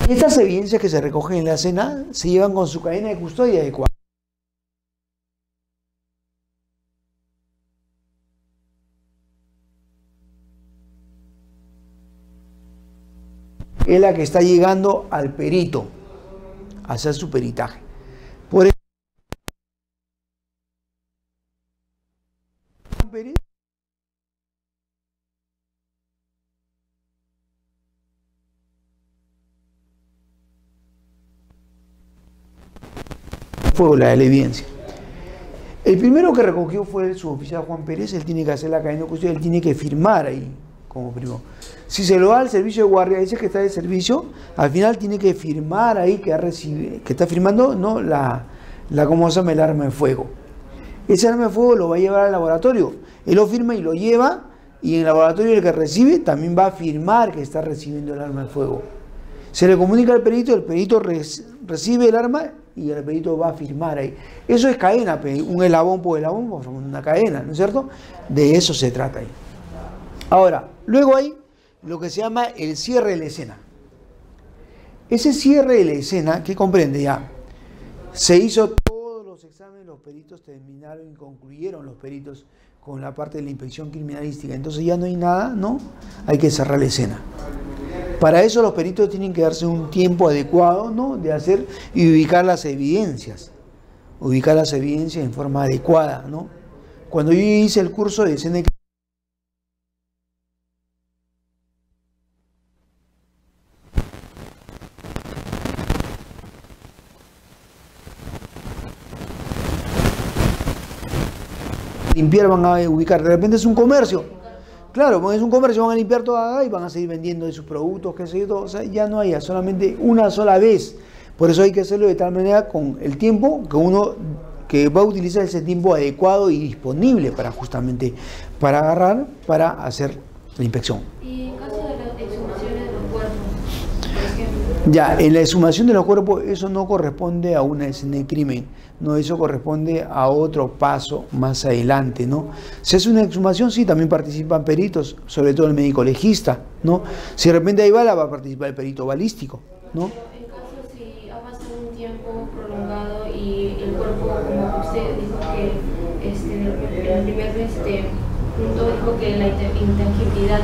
estas evidencias que se recogen en la escena se llevan con su cadena de custodia adecuada. Es la que está llegando al perito a hacer su peritaje. Por eso, fue la de la evidencia. El primero que recogió fue el suboficial Juan Pérez. Él tiene que hacer la cadena de custodia, él tiene que firmar ahí como primo. Si se lo da al servicio de guardia, dice que está de servicio, al final tiene que firmar ahí que está firmando, no ¿cómo se llama? El arma de fuego. Ese arma de fuego lo va a llevar al laboratorio. Él lo firma y lo lleva, y en el laboratorio el que recibe también va a firmar que está recibiendo el arma de fuego. Se le comunica al perito, el perito recibe el arma y el perito va a firmar ahí. Eso es cadena, un eslabón por eslabón, una cadena, ¿no es cierto? De eso se trata ahí. Ahora, luego hay lo que se llama el cierre de la escena. Ese cierre de la escena, ¿qué comprende ya? Se hizo todos los exámenes, los peritos terminaron y concluyeron los peritos con la parte de la inspección criminalística. Entonces ya no hay nada, ¿no? Hay que cerrar la escena. Para eso los peritos tienen que darse un tiempo adecuado, ¿no? De hacer y ubicar las evidencias. Ubicar las evidencias en forma adecuada, ¿no? Cuando yo hice el curso de escena limpiar, van a ubicar, de repente es un comercio, claro, es un comercio, van a limpiar todo y van a seguir vendiendo de sus productos, qué sé yo, todo. O sea, ya no hay, solamente una sola vez. Por eso hay que hacerlo de tal manera con el tiempo que uno que va a utilizar ese tiempo adecuado y disponible para justamente para agarrar, para hacer la inspección. Y en caso de las exhumaciones de los cuerpos, por ejemplo. Ya, en la exhumación de los cuerpos eso no corresponde a una escena de crimen, no, eso corresponde a otro paso más adelante, ¿no? Si hace una exhumación, sí, también participan peritos, sobre todo el médico legista, ¿no? Si de repente hay bala, va a participar el perito balístico, ¿no? En caso si ha pasado un tiempo prolongado y el cuerpo, como usted dijo que en el primer punto dijo que la intangibilidad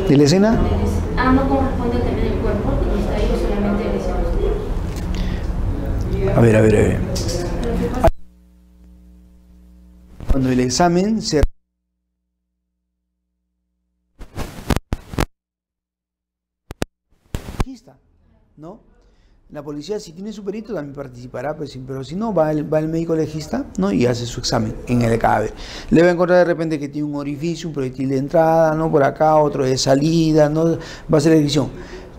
¿de la escena? No corresponde también el cuerpo, que está ahí solamente el escena. A ver. Cuando el examen se ¿no? La policía, si tiene su perito, también participará, pero si no, va el médico legista, ¿no? Y hace su examen en el cadáver. Le va a encontrar de repente que tiene un orificio, un proyectil de entrada, ¿no? Por acá, otro de salida, ¿no? Va a hacer la decisión.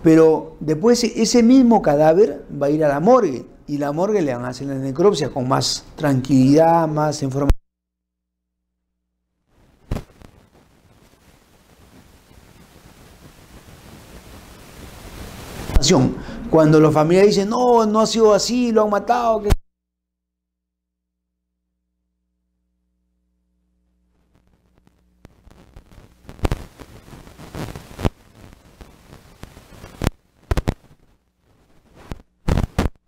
Pero después ese mismo cadáver va a ir a la morgue, y la morgue le van a hacer la necropsia con más tranquilidad, más información. Cuando los familiares dicen, no, no ha sido así, lo han matado, que...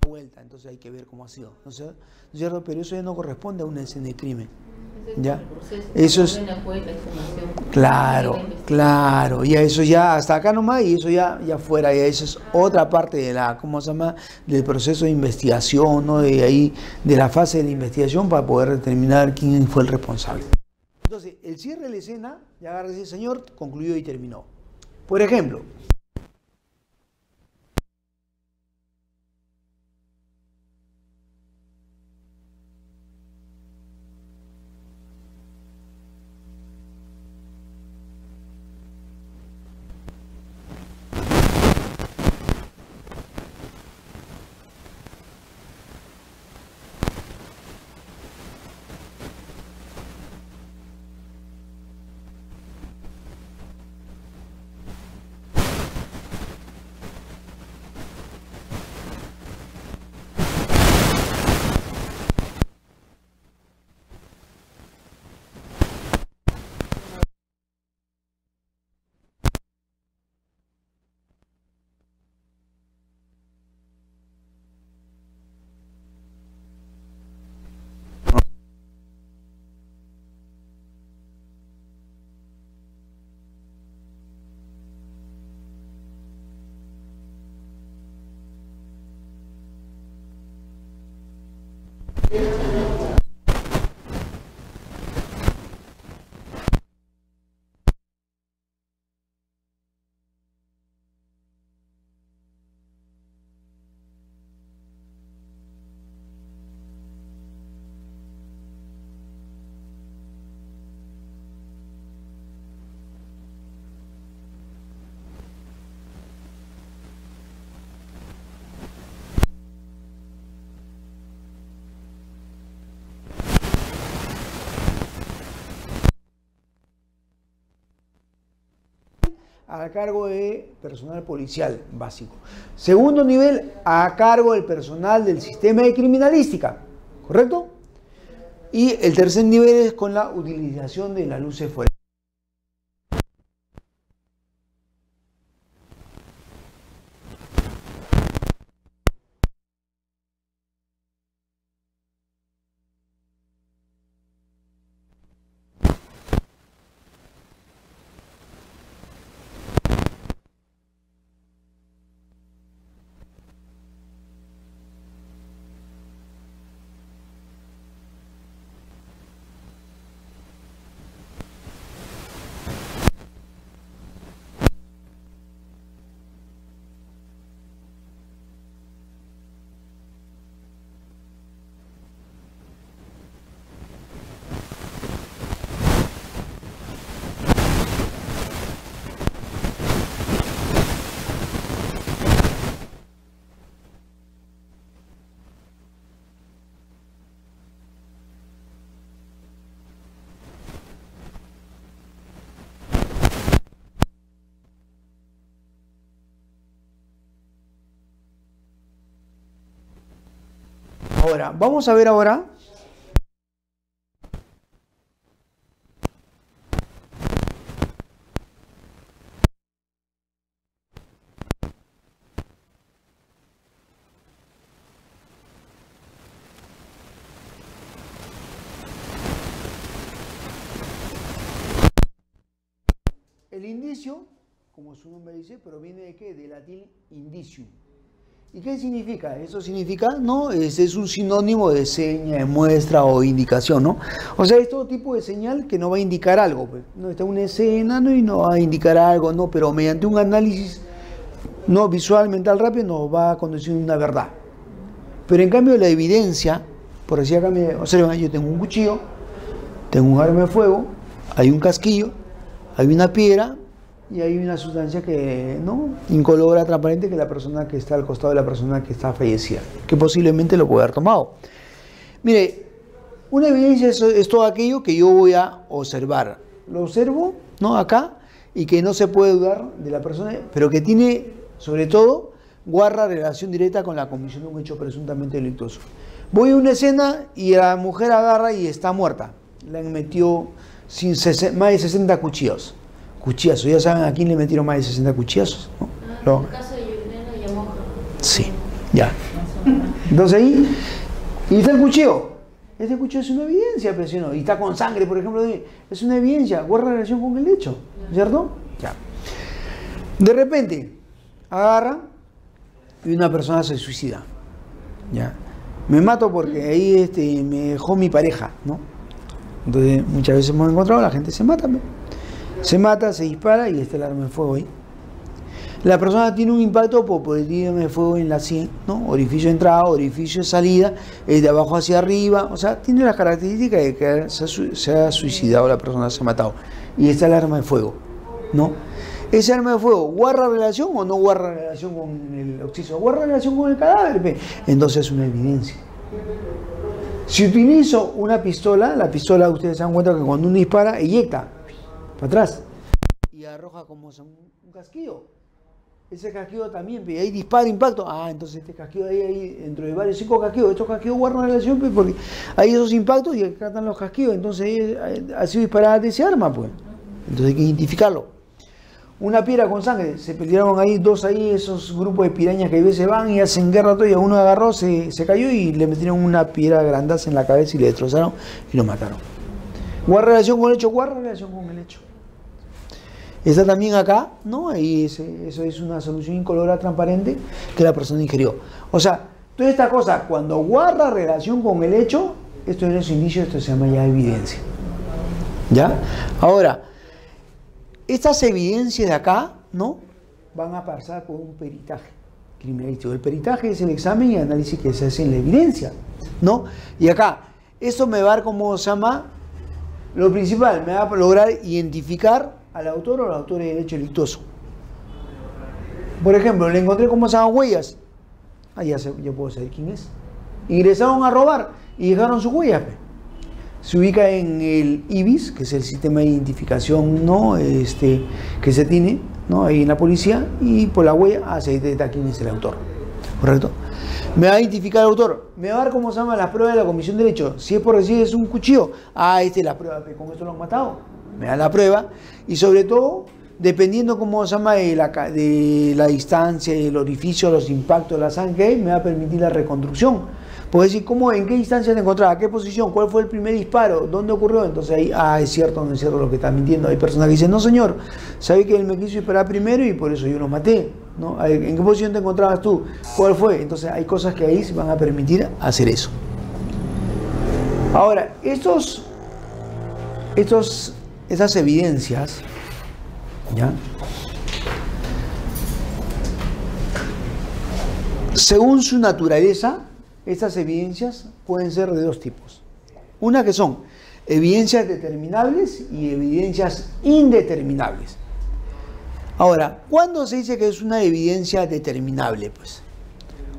vuelta, entonces hay que ver cómo ha sido, ¿no es cierto? Pero eso ya no corresponde a una escena de crimen. ¿Ya? Eso es, claro, y eso ya hasta acá nomás, y eso ya fuera, y eso es otra parte de la, ¿cómo se llama?, del proceso de investigación, ¿no? De ahí, de la fase de la investigación, para poder determinar quién fue el responsable. Entonces, el cierre de la escena, ya agarra ese señor, concluyó y terminó. Por ejemplo, a cargo de personal policial básico. Segundo nivel, a cargo del personal del sistema de criminalística, ¿correcto? Y el tercer nivel es con la utilización de las luces forenses. Ahora, vamos a ver ahora el indicio, como su nombre dice, proviene de qué? Del latín indicium. ¿Y qué significa? Eso significa, ¿no? Es un sinónimo de seña, de muestra o indicación, ¿no? O sea, es todo tipo de señal que no va a indicar algo, pues. No está una escena, ¿no? Y no va a indicar algo, ¿no? Pero mediante un análisis, no visual, mental rápido, nos va a conducir a una verdad. Pero en cambio la evidencia, por decir acá, observen, yo tengo un cuchillo, tengo un arma de fuego, hay un casquillo, hay una piedra y hay una sustancia que, ¿no?, incolora, transparente, que la persona que está al costado de la persona que está fallecida, que posiblemente lo puede haber tomado. Mire, una evidencia es todo aquello que yo voy a observar. Lo observo, ¿no?, acá, y que no se puede dudar de la persona, pero que tiene, sobre todo, guarda relación directa con la comisión de un hecho presuntamente delictuoso. Voy a una escena y la mujer agarra y está muerta. Le han metido más de 60 cuchillazos. Cuchillazos, ya saben a quién le metieron más de 60 cuchillazos, ¿no? En el caso de Yulena y Yamoja. Sí, ya. Entonces ahí, y está el cuchillo. Este cuchillo es una evidencia, pero si no, y está con sangre, por ejemplo, es una evidencia, guarda relación con el hecho, ¿cierto? Ya. De repente, agarra y una persona se suicida. Ya. Me mato porque ahí me dejó mi pareja, ¿no? Entonces, muchas veces hemos encontrado, la gente se mata, ¿no? Se mata, se dispara y está el arma de fuego ahí. La persona tiene un impacto por el arma de fuego en la sien, ¿no? Orificio de entrada, orificio de salida, de abajo hacia arriba, o sea, tiene las características de que se ha suicidado la persona, se ha matado. Y está el arma de fuego, ¿no? ¿Ese arma de fuego guarda relación o no guarda relación con el occiso? ¿Guarda relación con el cadáver? Entonces es una evidencia. Si utilizo una pistola, la pistola, ustedes se dan cuenta que cuando uno dispara, eyecta para atrás y arroja como un casquillo. Ese casquillo también, y ahí dispara, impacto. Entonces este casquillo ahí dentro de varios 5 casquillos, estos casquillos guardan relación porque hay esos impactos y acá están los casquillos. Entonces ahí ha sido disparada de ese arma, pues. Entonces hay que identificarlo. Una piedra con sangre, se pelearon ahí dos ahí, esos grupos de pirañas que a veces van y hacen guerra todo, y uno agarró, se cayó y le metieron una piedra grandaza en la cabeza y le destrozaron y lo mataron. ¿Guarda relación con el hecho? Guarda relación con el hecho. Está también acá, ¿no? Ahí eso es una solución incolora transparente que la persona ingirió. O sea, toda esta cosa, cuando guarda relación con el hecho, esto es su inicio, esto se llama ya evidencia. ¿Ya? Ahora, estas evidencias de acá, ¿no?, van a pasar por un peritaje criminalístico. El peritaje es el examen y análisis que se hace en la evidencia, ¿no? Y acá, esto me va a dar, como se llama, lo principal, me va a lograr identificar al autor o al autor del hecho delictuoso. Por ejemplo, le encontré cómo se llaman huellas. Ya puedo saber quién es. Ingresaron a robar y dejaron sus huellas. Se ubica en el IBIS, que es el sistema de identificación, ¿no?, que se tiene, ¿no?, ahí en la policía, y por la huella se detecta quién es el autor. ¿Correcto? Me va a identificar el autor. Me va a dar, cómo se llama, las pruebas de la comisión de delito. Si es por decir es un cuchillo, esta es la prueba, que con esto lo han matado. Me da la prueba. Y sobre todo, dependiendo, cómo se llama, de la distancia, el orificio, los impactos, la sangre, me va a permitir la reconstrucción. Puedo decir, ¿en qué distancia te encontraba? ¿A qué posición? ¿Cuál fue el primer disparo? ¿Dónde ocurrió? Entonces ahí, es cierto o no es cierto lo que está mintiendo. Hay personas que dicen, no señor, sabía que él me quiso disparar primero y por eso yo lo maté, ¿no? ¿En qué posición te encontrabas tú? ¿Cuál fue? Entonces hay cosas que ahí se van a permitir hacer eso. Ahora, esas evidencias, ¿ya?, según su naturaleza, estas evidencias pueden ser de dos tipos. Una que son evidencias determinables y evidencias indeterminables. Ahora, ¿cuándo se dice que es una evidencia determinable? Pues,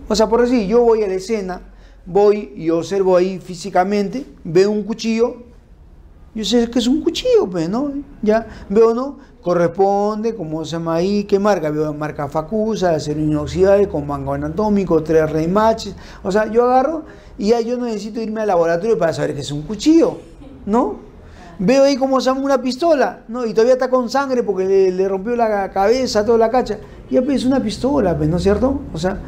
o sea, por decir, yo voy a la escena, voy y observo ahí físicamente, veo un cuchillo, yo sé que es un cuchillo, pues, ¿no? Ya veo, ¿no?, corresponde, como se llama ahí, ¿qué marca? Veo marca Facusa, acero inoxidable con mango anatómico, 3 rematches. O sea, yo agarro y ya yo no necesito irme al laboratorio para saber que es un cuchillo, ¿no? Veo ahí cómo se llama una pistola, ¿no? Y todavía está con sangre porque le rompió la cabeza, toda la cacha. Ya pues es una pistola, pues, ¿no es cierto? O sea,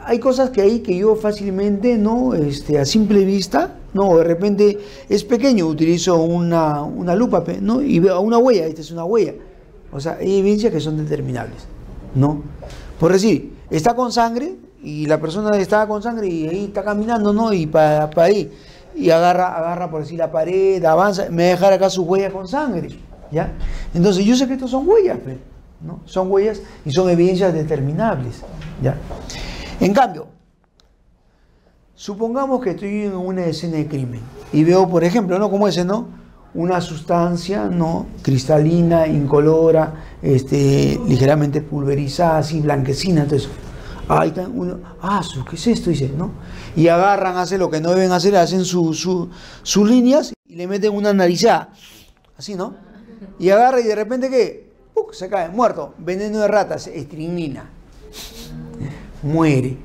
hay cosas que ahí que yo fácilmente, ¿no?, a simple vista, no, de repente es pequeño, utilizo una lupa, ¿no?, y veo una huella, esta es una huella. O sea, hay evidencias que son determinables, ¿no? Por decir, está con sangre y la persona estaba con sangre y ahí está caminando, ¿no?, y para ahí, y agarra por decir la pared, avanza, me deja acá sus huellas con sangre, ¿ya? Entonces yo sé que estos son huellas, ¿no? Son huellas y son evidencias determinables, ¿ya? En cambio, supongamos que estoy en una escena de crimen y veo, por ejemplo, ¿no?, como ese, ¿no?, una sustancia, ¿no?, cristalina, incolora, ligeramente pulverizada, así, blanquecina, todo eso. Ahí está uno, ¿qué es esto? Dice, ¿no? Y agarran, hacen lo que no deben hacer, hacen sus líneas y le meten una narizada, así, ¿no? Y agarra y de repente, ¿qué? Se cae, muerto, veneno de ratas, estricnina. Muere.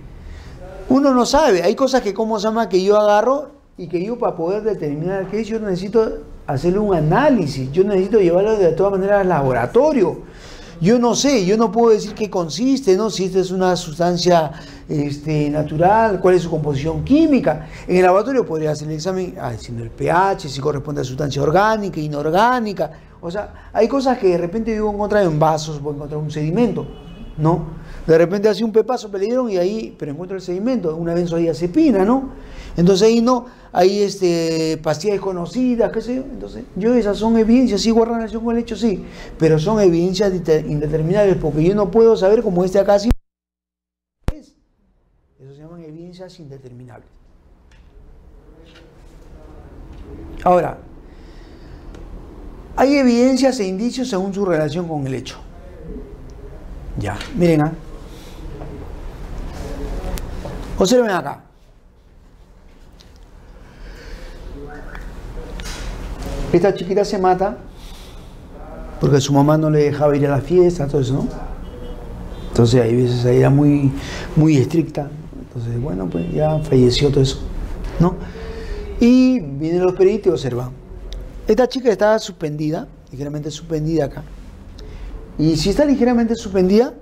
Uno no sabe, hay cosas que, ¿cómo se llama? Que yo agarro y que yo para poder determinar qué es, yo necesito hacerle un análisis, yo necesito llevarlo de todas maneras al laboratorio. Yo no sé, yo no puedo decir qué consiste, ¿no? Si esta es una sustancia natural, cuál es su composición química. En el laboratorio podría hacer el examen haciendo el pH, si corresponde a sustancia orgánica, inorgánica. O sea, hay cosas que de repente yo voy a encontrar en vasos, voy a encontrar un sedimento, ¿no? De repente hace un pepazo que le dieron y ahí, pero encuentro el sedimento, una benzodiazepina, ¿no? Entonces ahí no, hay pastillas desconocidas, qué sé yo. Entonces, esas son evidencias, sí guardan relación con el hecho, sí, pero son evidencias indeterminables, porque yo no puedo saber cómo acá sí es. Eso se llaman evidencias indeterminables. Ahora, hay evidencias e indicios según su relación con el hecho. Ya, miren, observen acá. Esta chiquita se mata porque su mamá no le dejaba ir a la fiesta, todo eso, ¿no? Entonces hay veces ella era muy estricta. Entonces, bueno, pues ya falleció todo eso, ¿no? Y vienen los peritos y observan. Esta chica estaba suspendida, ligeramente suspendida acá. Y si está ligeramente suspendida,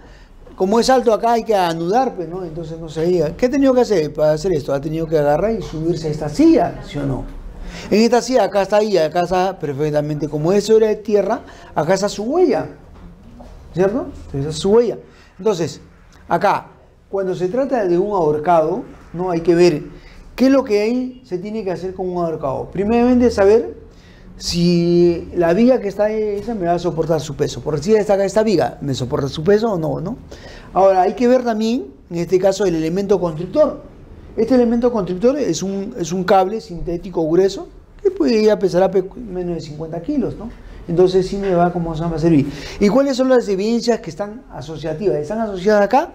como es alto acá hay que anudar, pues, ¿no? Entonces no se diga. ¿Qué ha tenido que hacer para hacer esto? Ha tenido que agarrar y subirse a esta silla, ¿sí o no? En esta silla, acá está ella, acá está perfectamente, como eso era de tierra, acá está su huella, ¿cierto? Entonces, es su huella. Entonces, acá, cuando se trata de un ahorcado, ¿no? Hay que ver qué es lo que ahí se tiene que hacer con un ahorcado. Primeramente, saber si la viga que está ahí, esa me va a soportar su peso. Por decir, esta viga, ¿me soporta su peso o no, no? Ahora, hay que ver también, en este caso, el elemento constructor. Este elemento constructor es un cable sintético grueso que puede ir a pesar menos de 50 kilos, ¿no? Entonces sí me va como se llama a servir. ¿Y cuáles son las evidencias que están asociativas? Están asociadas acá,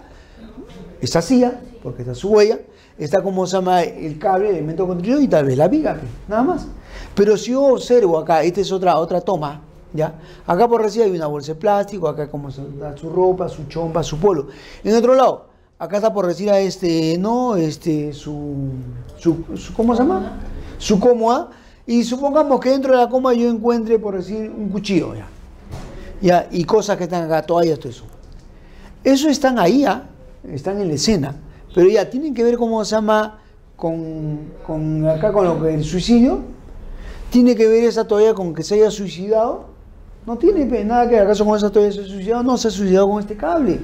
esta silla, porque está su huella, está como se llama el cable, el elemento constructor y tal vez la viga, nada más. Pero si yo observo acá, esta es otra toma, ¿ya? Acá por decir hay una bolsa de plástico, acá como se da su ropa, su chompa, su polo. En otro lado, acá está por decir ¿cómo se llama? Su cómoda. Y supongamos que dentro de la cómoda yo encuentre, por decir, un cuchillo, ya, y cosas que están acá, toallas, todo eso. Eso están ahí, están en la escena, pero ya tienen que ver cómo se llama con lo que el suicidio. Tiene que ver esa toalla con que se haya suicidado. No tiene nada que ver. ¿Acaso con esa toalla se ha suicidado? No, se ha suicidado con este cable.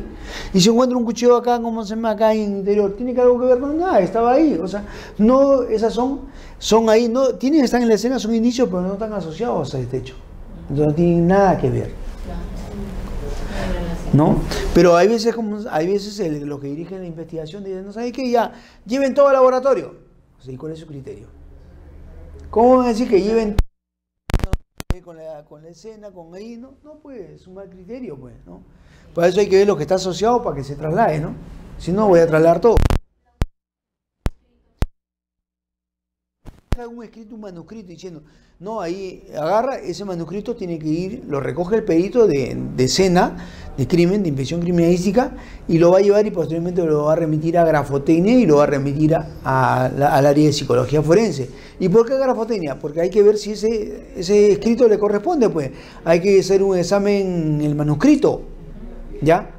Y si encuentra un cuchillo acá, como se llama acá en el interior, ¿tiene que algo que ver con nada? Estaba ahí. O sea, no, esas son ahí, no, tienen que estar en la escena, son indicios, pero no están asociados a este hecho. Entonces no tienen nada que ver. ¿No? Pero hay veces los que dirigen la investigación dicen, no saben qué, ya, lleven todo al laboratorio. O sea, ¿y cuál es su criterio? ¿Cómo van a decir que lleven con la escena, con ahí? No, pues, es un mal criterio, pues, ¿no? Por eso hay que ver lo que está asociado para que se traslade, ¿no? Si no, voy a trasladar todo. Un escrito, un manuscrito diciendo, no, ahí agarra, ese manuscrito tiene que ir, lo recoge el perito de escena, de crimen, de investigación criminalística, y lo va a llevar y posteriormente lo va a remitir a grafotecnia y lo va a remitir al área de psicología forense. ¿Y por qué grafotecnia? Porque hay que ver si ese escrito le corresponde, pues. Hay que hacer un examen en el manuscrito, ¿ya?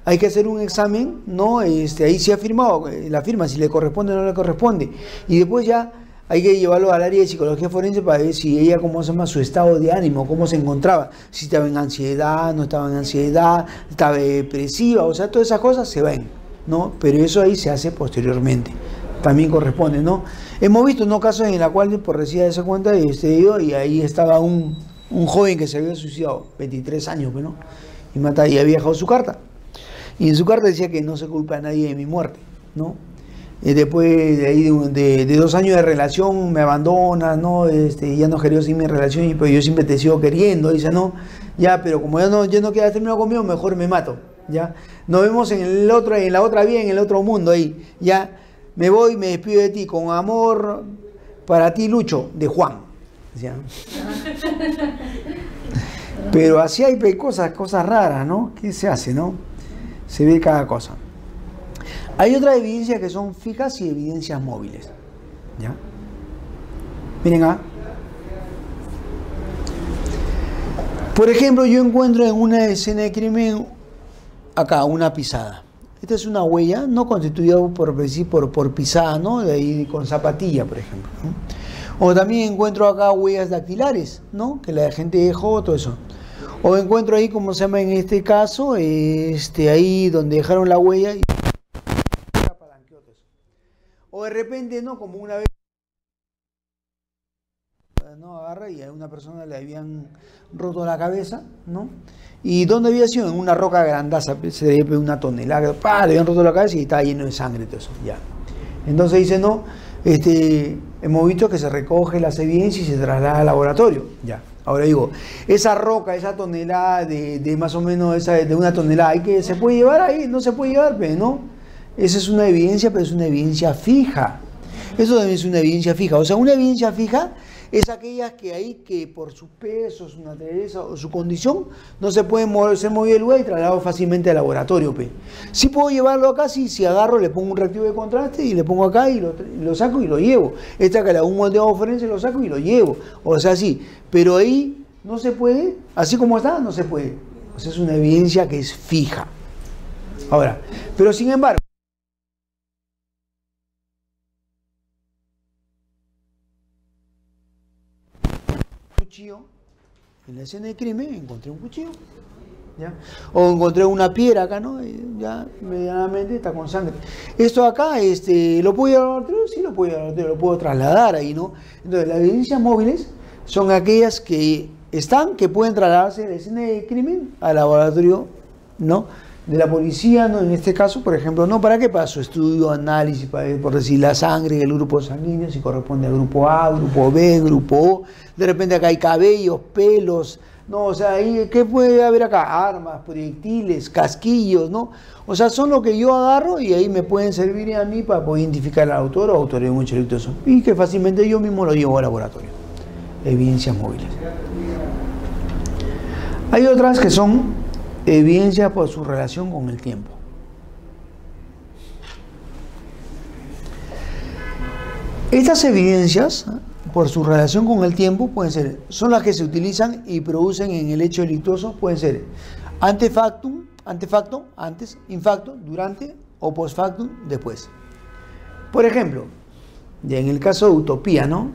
Hay que hacer un examen, ¿no? Ahí sí ha firmado, la firma, si le corresponde o no le corresponde. Y después ya hay que llevarlo al área de psicología forense para ver si ella, cómo se llama, su estado de ánimo, cómo se encontraba, si estaba en ansiedad, no estaba en ansiedad, estaba depresiva, o sea, todas esas cosas se ven, ¿no? Pero eso ahí se hace posteriormente, también corresponde, ¿no? Hemos visto, ¿no?, casos en los cuales, por decir de esa cuenta, y ahí estaba un joven que se había suicidado, 23 años, ¿no? Y había dejado su carta, y en su carta decía que no se culpa a nadie de mi muerte, ¿no? Después de ahí de 2 años de relación me abandona, ¿no? Ya no quería seguir mi relación, pero yo siempre te sigo queriendo, dice, ¿no? Ya, pero como ya no quieras terminar conmigo, mejor me mato. Ya, nos vemos en la otra vida, en el otro mundo ahí. Ya, me voy, me despido de ti, con amor para ti, Lucho, de Juan. ¿Ya? Pero así hay cosas raras, ¿no? ¿Qué se hace, no? Se ve cada cosa. Hay otras evidencias que son fijas y evidencias móviles. ¿Ya? Miren acá. Por ejemplo, yo encuentro en una escena de crimen, acá, una pisada. Esta es una huella, no constituida por pisada, ¿no? De ahí con zapatilla, por ejemplo, ¿no? O también encuentro acá huellas dactilares, ¿no? Que la gente dejó, todo eso. O encuentro ahí, como se llama en este caso, ahí donde dejaron la huella y o de repente, ¿no? Como una vez, ¿no? Agarra y a una persona le habían roto la cabeza, ¿no? ¿Y dónde había sido? En una roca grandaza, se le ve una tonelada, ¡pah! Le habían roto la cabeza y estaba lleno de sangre, todo eso, ya. Entonces dice, no, hemos visto que se recoge las evidencias y se traslada al laboratorio, ya. Ahora digo, esa roca, esa tonelada de más o menos, de una tonelada, ¿se puede llevar ahí? No se puede llevar, pero no. Esa es una evidencia, pero es una evidencia fija. Eso también es una evidencia fija. O sea, una evidencia fija es aquella que por su peso, su naturaleza o su condición no se puede ser movido del lugar y trasladado fácilmente al laboratorio. Sí puedo llevarlo acá, si agarro, le pongo un reactivo de contraste y le pongo acá y lo saco y lo llevo. Esta que le hago un moldeado forense, lo saco y lo llevo. O sea, sí. Pero ahí no se puede, así como está, no se puede. O sea, es una evidencia que es fija. Ahora, pero sin embargo, en la escena de crimen encontré un cuchillo, ¿ya? O encontré una piedra acá, ¿no? Ya medianamente está con sangre. Esto acá, ¿lo puedo llevar al laboratorio? Sí, lo puedo llevar al laboratorio, lo puedo trasladar ahí, ¿no? Entonces, las evidencias móviles son aquellas que pueden trasladarse de la escena de crimen al laboratorio, ¿no? De la policía, ¿no? En este caso, por ejemplo, ¿no? ¿Para qué? Para su estudio, análisis, por decir la sangre, el grupo sanguíneo, si corresponde al grupo A, grupo B, grupo O. De repente acá hay cabellos, pelos, ¿no? O sea, ahí, ¿qué puede haber acá? Armas, proyectiles, casquillos, ¿no? O sea, son lo que yo agarro y ahí me pueden servir a mí para poder identificar al autor o autoría de un hecho delictuoso. Y que fácilmente yo mismo lo llevo al laboratorio. Evidencias móviles. Hay otras que son evidencia por su relación con el tiempo. Estas evidencias, por su relación con el tiempo, son las que se utilizan y producen en el hecho delictuoso, pueden ser ante factum, antes, in facto, durante o post factum, después. Por ejemplo, ya en el caso de Utopía, ¿no?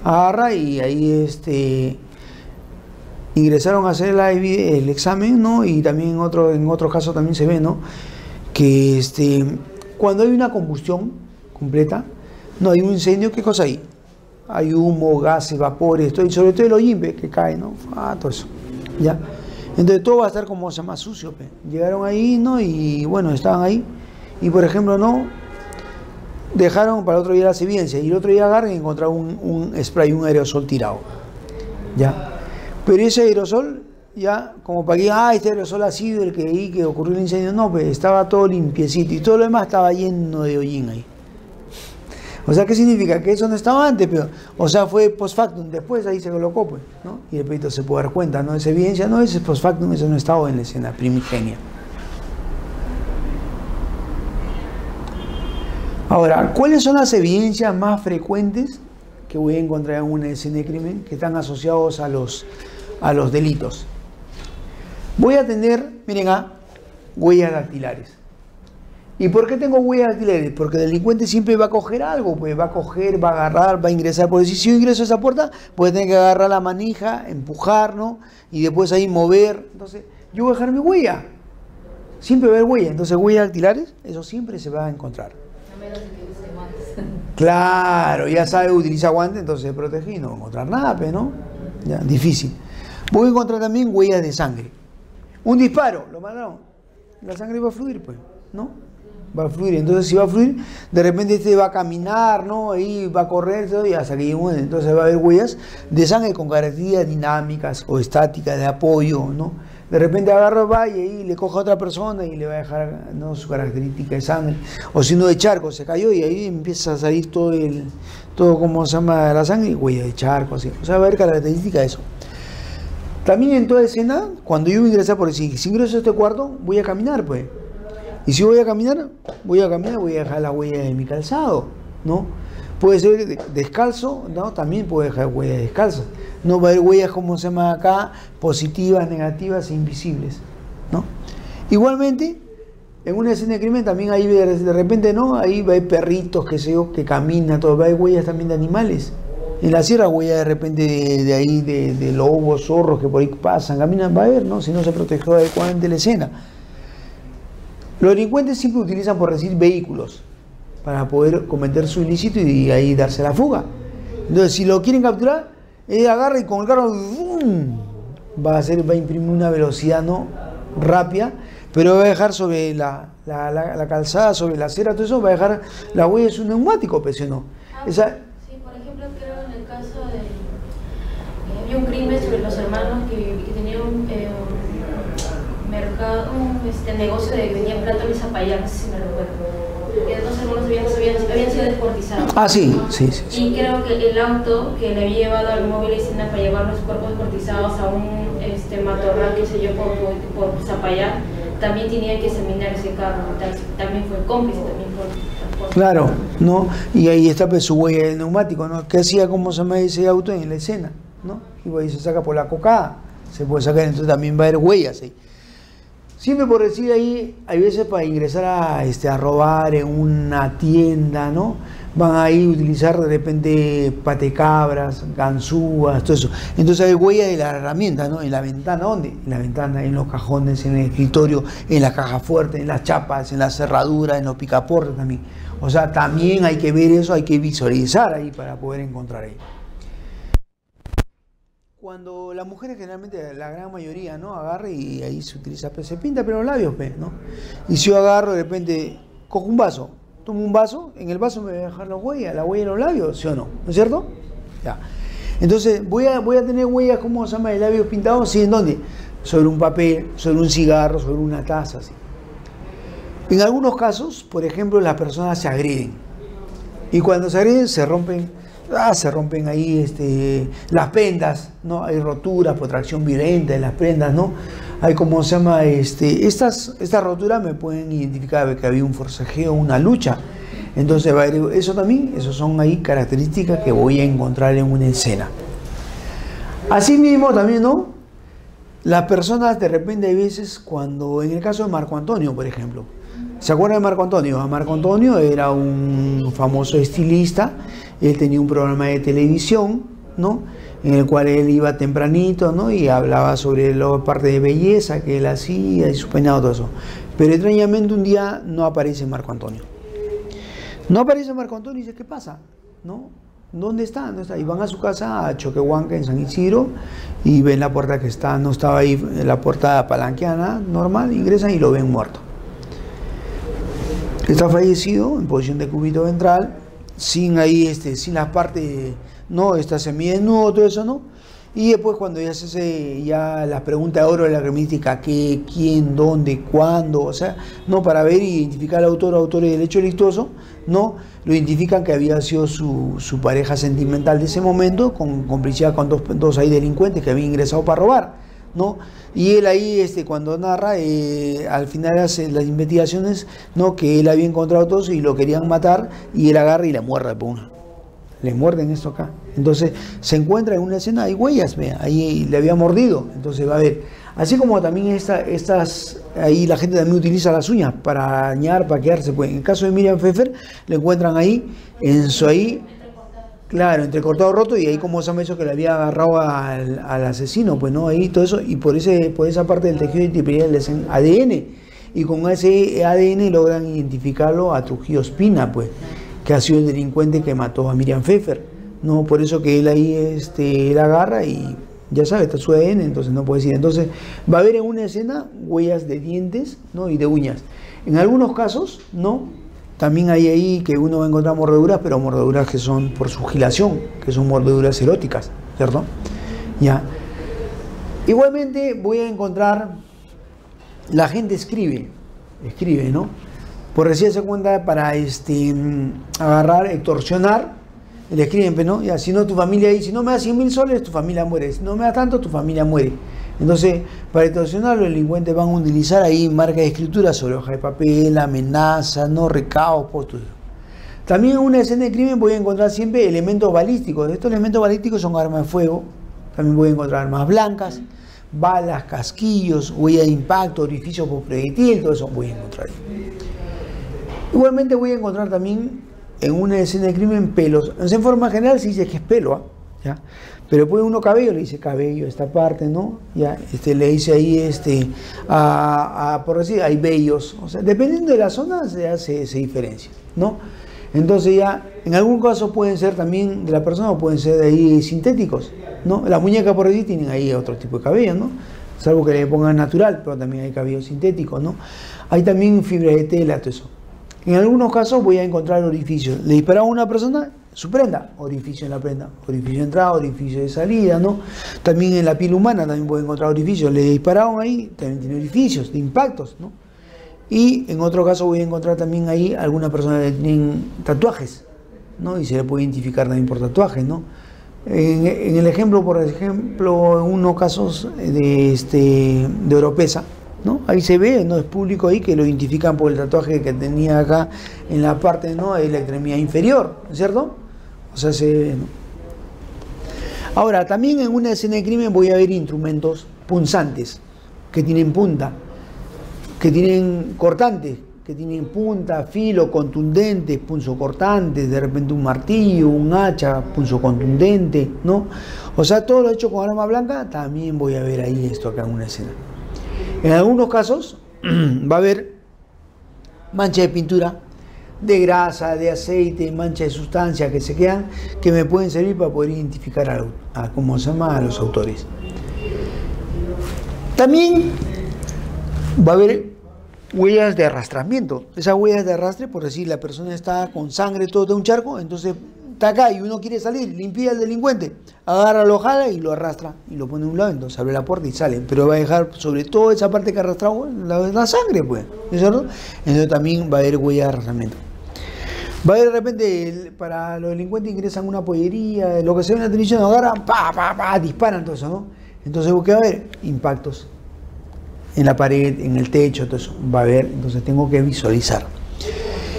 Agarra y ahí ingresaron a hacer el examen, ¿no? Y también en otro caso también se ve, ¿no? Que cuando hay una combustión completa, no hay un incendio, ¿qué cosa hay? Hay humo, gases, vapores, y sobre todo el hollín que cae, ¿no? Todo eso, ¿ya? Entonces todo va a estar como se llama sucio, Llegaron ahí, ¿no? Y bueno, estaban ahí. Y por ejemplo, ¿no? Dejaron para el otro día las evidencias. Y el otro día agarran y encontraron un spray, un aerosol tirado, ¿ya? Pero ese aerosol, ya, como para que, este aerosol ha sido el que ocurrió el incendio, no, pues estaba todo limpiecito y todo lo demás estaba lleno de hollín ahí. O sea, ¿qué significa? Que eso no estaba antes, pero, o sea, fue post factum, después ahí se colocó, pues, ¿no? Y el perito se puede dar cuenta, ¿no? Esa evidencia, no, ese post factum, eso no estaba en la escena primigenia. Ahora, ¿cuáles son las evidencias más frecuentes que voy a encontrar en una escena de crimen que están asociados a los delitos? Voy a tener, miren, huellas dactilares. ¿Y por qué tengo huellas dactilares? Porque el delincuente siempre va a coger algo, pues va a coger, va a agarrar, va a ingresar. Por decir, si yo ingreso a esa puerta, puede tener que agarrar la manija, empujar, ¿no? Y después ahí mover. Entonces, yo voy a dejar mi huella. Siempre va a haber huella. Entonces, huellas dactilares, eso siempre se va a encontrar. A menos que use guantes. Claro, ya sabe, utiliza guantes, entonces se protege y no va a encontrar nada, pues, ¿no? Ya, difícil. Voy a encontrar también huellas de sangre. Un disparo, lo mataron. La sangre va a fluir, pues, ¿no? va a fluir. Entonces si va a fluir, de repente este va a caminar, ¿no? Ahí va a correr, todo, y hasta que llegue un momento, entonces va a haber huellas de sangre con características dinámicas o estáticas de apoyo, ¿no? De repente agarra, va y ahí le coge a otra persona y le va a dejar, ¿no?, su característica de sangre. O si no, de charco, se cayó y ahí empieza a salir todo como se llama la sangre, huella de charco, así. O sea, va a haber características de eso. También en toda escena, cuando yo voy a ingresar, por decir, si ingreso a este cuarto, voy a caminar, pues. Y si voy a caminar, voy a dejar la huella de mi calzado, ¿no? Puede ser descalzo, ¿no? También puede dejar huellas descalzas. No va a haber huellas, como se llama acá, positivas, negativas e invisibles, ¿no? Igualmente, en una escena de crimen también ahí de repente, ¿no? Ahí va a haber perritos, qué sé yo, que caminan, todo. Va a haber huellas también de animales. En la sierra, huellas de repente de lobos, zorros que por ahí pasan, caminan, va a haber, ¿no? Si no se protegió adecuadamente la escena. Los delincuentes siempre utilizan, por decir, vehículos para poder cometer su ilícito y ahí darse la fuga. Entonces, si lo quieren capturar, él agarra y con el carro va a imprimir una velocidad, ¿no?, rápida, pero va a dejar sobre la calzada, sobre la acera, todo eso, va a dejar la huella de su neumático, pues, ¿no? Sí, por ejemplo, creo en el caso de... había un crimen sobre los hermanos que tenían un mercado, un negocio de que vendían plátanos y zapallar, no sé si me recuerdo. Que dos hermanos habían sido descuartizados. Ah, sí. Y creo que el auto que le había llevado al móvil escena para llevar los cuerpos descuartizados a un matorral, que se yo, por zapallar, también tenía que examinar ese carro. También fue cómplice, también fue transporte. Claro, ¿no? Y ahí está, pues, su huella del neumático, ¿no? ¿Qué hacía, cómo se llama, ese auto en la escena, ¿no? Y ahí se saca por la cocada, se puede sacar, entonces también va a haber huellas ahí. Siempre por decir ahí, hay veces para ingresar a robar en una tienda, ¿no? Van ahí a utilizar de repente patecabras, ganzúas, todo eso. Entonces hay huella de la herramienta, ¿no? En la ventana, ¿dónde? En la ventana, en los cajones, en el escritorio, en la caja fuerte, en las chapas, en la cerradura, en los picaportes también. O sea, también hay que ver eso, hay que visualizar ahí para poder encontrar ahí. Cuando las mujeres, generalmente la gran mayoría, ¿no?, agarra y ahí se utiliza, se pinta pero los labios, ¿no? Y si yo agarro, de repente, cojo un vaso, tomo un vaso, en el vaso me voy a dejar la huella de los labios, ¿sí o no? ¿No es cierto? Ya. Entonces, voy a tener huellas, ¿cómo se llama?, de labios pintados, ¿sí? ¿En dónde? Sobre un papel, sobre un cigarro, sobre una taza, así. En algunos casos, por ejemplo, las personas se agreden. Y cuando se agreden, se rompen ahí las prendas, ¿no? Hay roturas por tracción violenta en las prendas, ¿no? Hay, como se llama, estas roturas me pueden identificar que había un forcejeo, una lucha. Entonces va a haber eso también, eso son ahí características que voy a encontrar en una escena. Asimismo también, ¿no? Las personas de repente hay veces cuando, en el caso de Marco Antonio, por ejemplo, ¿se acuerdan de Marco Antonio? Marco Antonio era un famoso estilista. Él tenía un programa de televisión, ¿no?, en el cual él iba tempranito, ¿no?, y hablaba sobre la parte de belleza que él hacía y su peinado, todo eso. Pero extrañamente un día no aparece Marco Antonio. No aparece Marco Antonio y dice, ¿qué pasa? ¿No? ¿Dónde está? ¿Dónde está? Y van a su casa, a Choquehuanca, en San Isidro, y ven la puerta que está, no estaba ahí, la puerta palanqueana, normal, ingresan y lo ven muerto. Está fallecido en posición de cúbito ventral, sin ahí, sin la parte, ¿no?, está semidesnudo, todo eso, ¿no? Y después cuando ya se hace la pregunta de oro de la criminalística, qué, quién, dónde, cuándo, o sea, no, para ver y identificar al autor o autores del hecho delictuoso, ¿no? Lo identifican que había sido su pareja sentimental de ese momento, con complicidad con dos ahí delincuentes que habían ingresado para robar, ¿no? Y él ahí, cuando narra, al final hace las investigaciones, ¿no?, que él había encontrado todos y lo querían matar, y él agarra y le muerde, le muerden esto acá. Entonces se encuentra en una escena, hay huellas, ahí le había mordido, entonces va a ver. Así como también ahí la gente también utiliza las uñas para arañar, para quedarse. Pues en el caso de Miriam Pfeffer, le encuentran ahí, claro, entrecortado, roto, y ahí como se ha hecho que le había agarrado al asesino, pues, ¿no? Ahí todo eso, y por esa parte del tejido epitelial le hacen ADN, y con ese ADN logran identificarlo a Trujillo Espina, pues, que ha sido el delincuente que mató a Miriam Pfeffer, ¿no? Por eso que él ahí él agarra y ya sabes, está su ADN, entonces no puede ir. Entonces va a haber en una escena huellas de dientes, ¿no? Y de uñas. En algunos casos, ¿no? También hay ahí que uno va a encontrar mordeduras, pero mordeduras que son por sugilación, que son mordeduras eróticas, ¿cierto? Ya. Igualmente voy a encontrar, la gente escribe, ¿no? Por decir se cuenta para agarrar, extorsionar, le escriben, ¿no? Ya, si no tu familia ahí, si no me das 100.000 soles, tu familia muere. Si no me das tanto, tu familia muere. Entonces, para extorsionar, los delincuentes van a utilizar ahí marcas de escritura sobre hoja de papel, amenazas, no recados, postos. También en una escena de crimen voy a encontrar siempre elementos balísticos. Estos elementos balísticos son armas de fuego. También voy a encontrar armas blancas, balas, casquillos, huella de impacto, orificios por proyectil, todo eso voy a encontrar ahí. Igualmente voy a encontrar también en una escena de crimen pelos. En forma general se dice que es pelo, ¿ya? Pero después uno cabello, le dice cabello, esta parte, ¿no? Ya, le dice ahí, por decir, hay vellos. O sea, dependiendo de la zona se diferencia, ¿no? Entonces ya, en algún caso pueden ser también de la persona o pueden ser de ahí sintéticos, ¿no? Las muñecas, por decir, tienen ahí otro tipo de cabello, ¿no? Salvo que le pongan natural, pero también hay cabello sintético, ¿no? Hay también fibra de tela, todo eso. En algunos casos voy a encontrar orificios. Le disparaba a una persona, su prenda, orificio en la prenda, orificio de entrada, orificio de salida, ¿no? También en la piel humana también voy a encontrar orificios. Le dispararon ahí, también tiene orificios, de impactos, ¿no? Y en otro caso voy a encontrar también ahí alguna persona que tienen tatuajes, ¿no? Y se le puede identificar también por tatuajes, ¿no? En el ejemplo, por ejemplo, en unos casos de Oropesa, ¿no? Ahí se ve, no es público ahí, que lo identifican por el tatuaje que tenía acá en la parte, ¿no?, de la extremidad inferior, ¿cierto? O sea, se ve, ¿no? Ahora, también en una escena de crimen voy a ver instrumentos punzantes, que tienen punta, que tienen cortantes, que tienen punta, filo, contundentes, punzocortantes, de repente un martillo, un hacha, punzo contundente, ¿no? O sea, todo lo hecho con arma blanca, también voy a ver ahí esto acá en una escena. En algunos casos va a haber mancha de pintura, de grasa, de aceite, mancha de sustancia que se quedan, que me pueden servir para poder identificar ¿cómo se llama?, a los autores. También va a haber huellas de arrastramiento. Esas huellas de arrastre, por decir, la persona está con sangre todo de un charco, entonces está acá y uno quiere salir, limpia al delincuente, agarra, lo jala y lo arrastra y lo pone a un lado, entonces abre la puerta y sale, pero va a dejar sobre todo esa parte que arrastra la sangre, pues, ¿no es cierto? Entonces también va a haber huella de arrastramiento. Va a haber de repente, para los delincuentes ingresan a una pollería, lo que se ve en la televisión, agarran, disparan, todo eso, ¿no? Entonces, ¿qué va a haber? Impactos en la pared, en el techo, todo eso va a haber, entonces tengo que visualizar.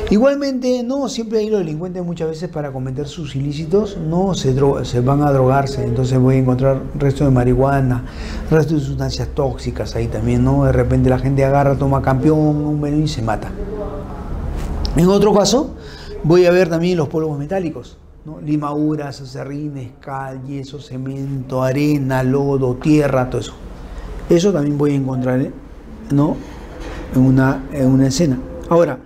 Igualmente, no siempre hay los delincuentes muchas veces para cometer sus ilícitos, no se van a drogarse, entonces voy a encontrar restos de marihuana, restos de sustancias tóxicas ahí también, ¿no? De repente la gente agarra, toma campeón, un menú y se mata. En otro caso, voy a ver también los polvos metálicos, ¿no? Limaduras, acerrín, cal, yeso, cemento, arena, lodo, tierra, todo eso. Eso también voy a encontrar, ¿no?, en una escena. Ahora,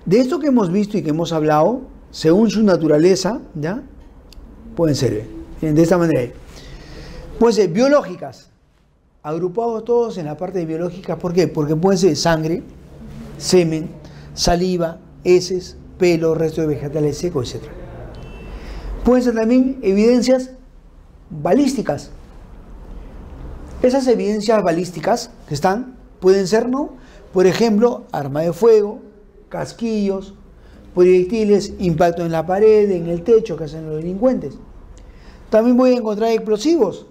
de esto que hemos visto y que hemos hablado, según su naturaleza, ¿ya?, pueden ser de esta manera. Pueden ser biológicas, agrupados todos en la parte de biológicas. ¿Por qué? Porque pueden ser sangre, semen, saliva, heces, pelo, restos de vegetales secos, etc. Pueden ser también evidencias balísticas. Esas evidencias balísticas que están, pueden ser, ¿no?, por ejemplo, arma de fuego, casquillos, proyectiles, impacto en la pared, en el techo que hacen los delincuentes. También voy a encontrar explosivos.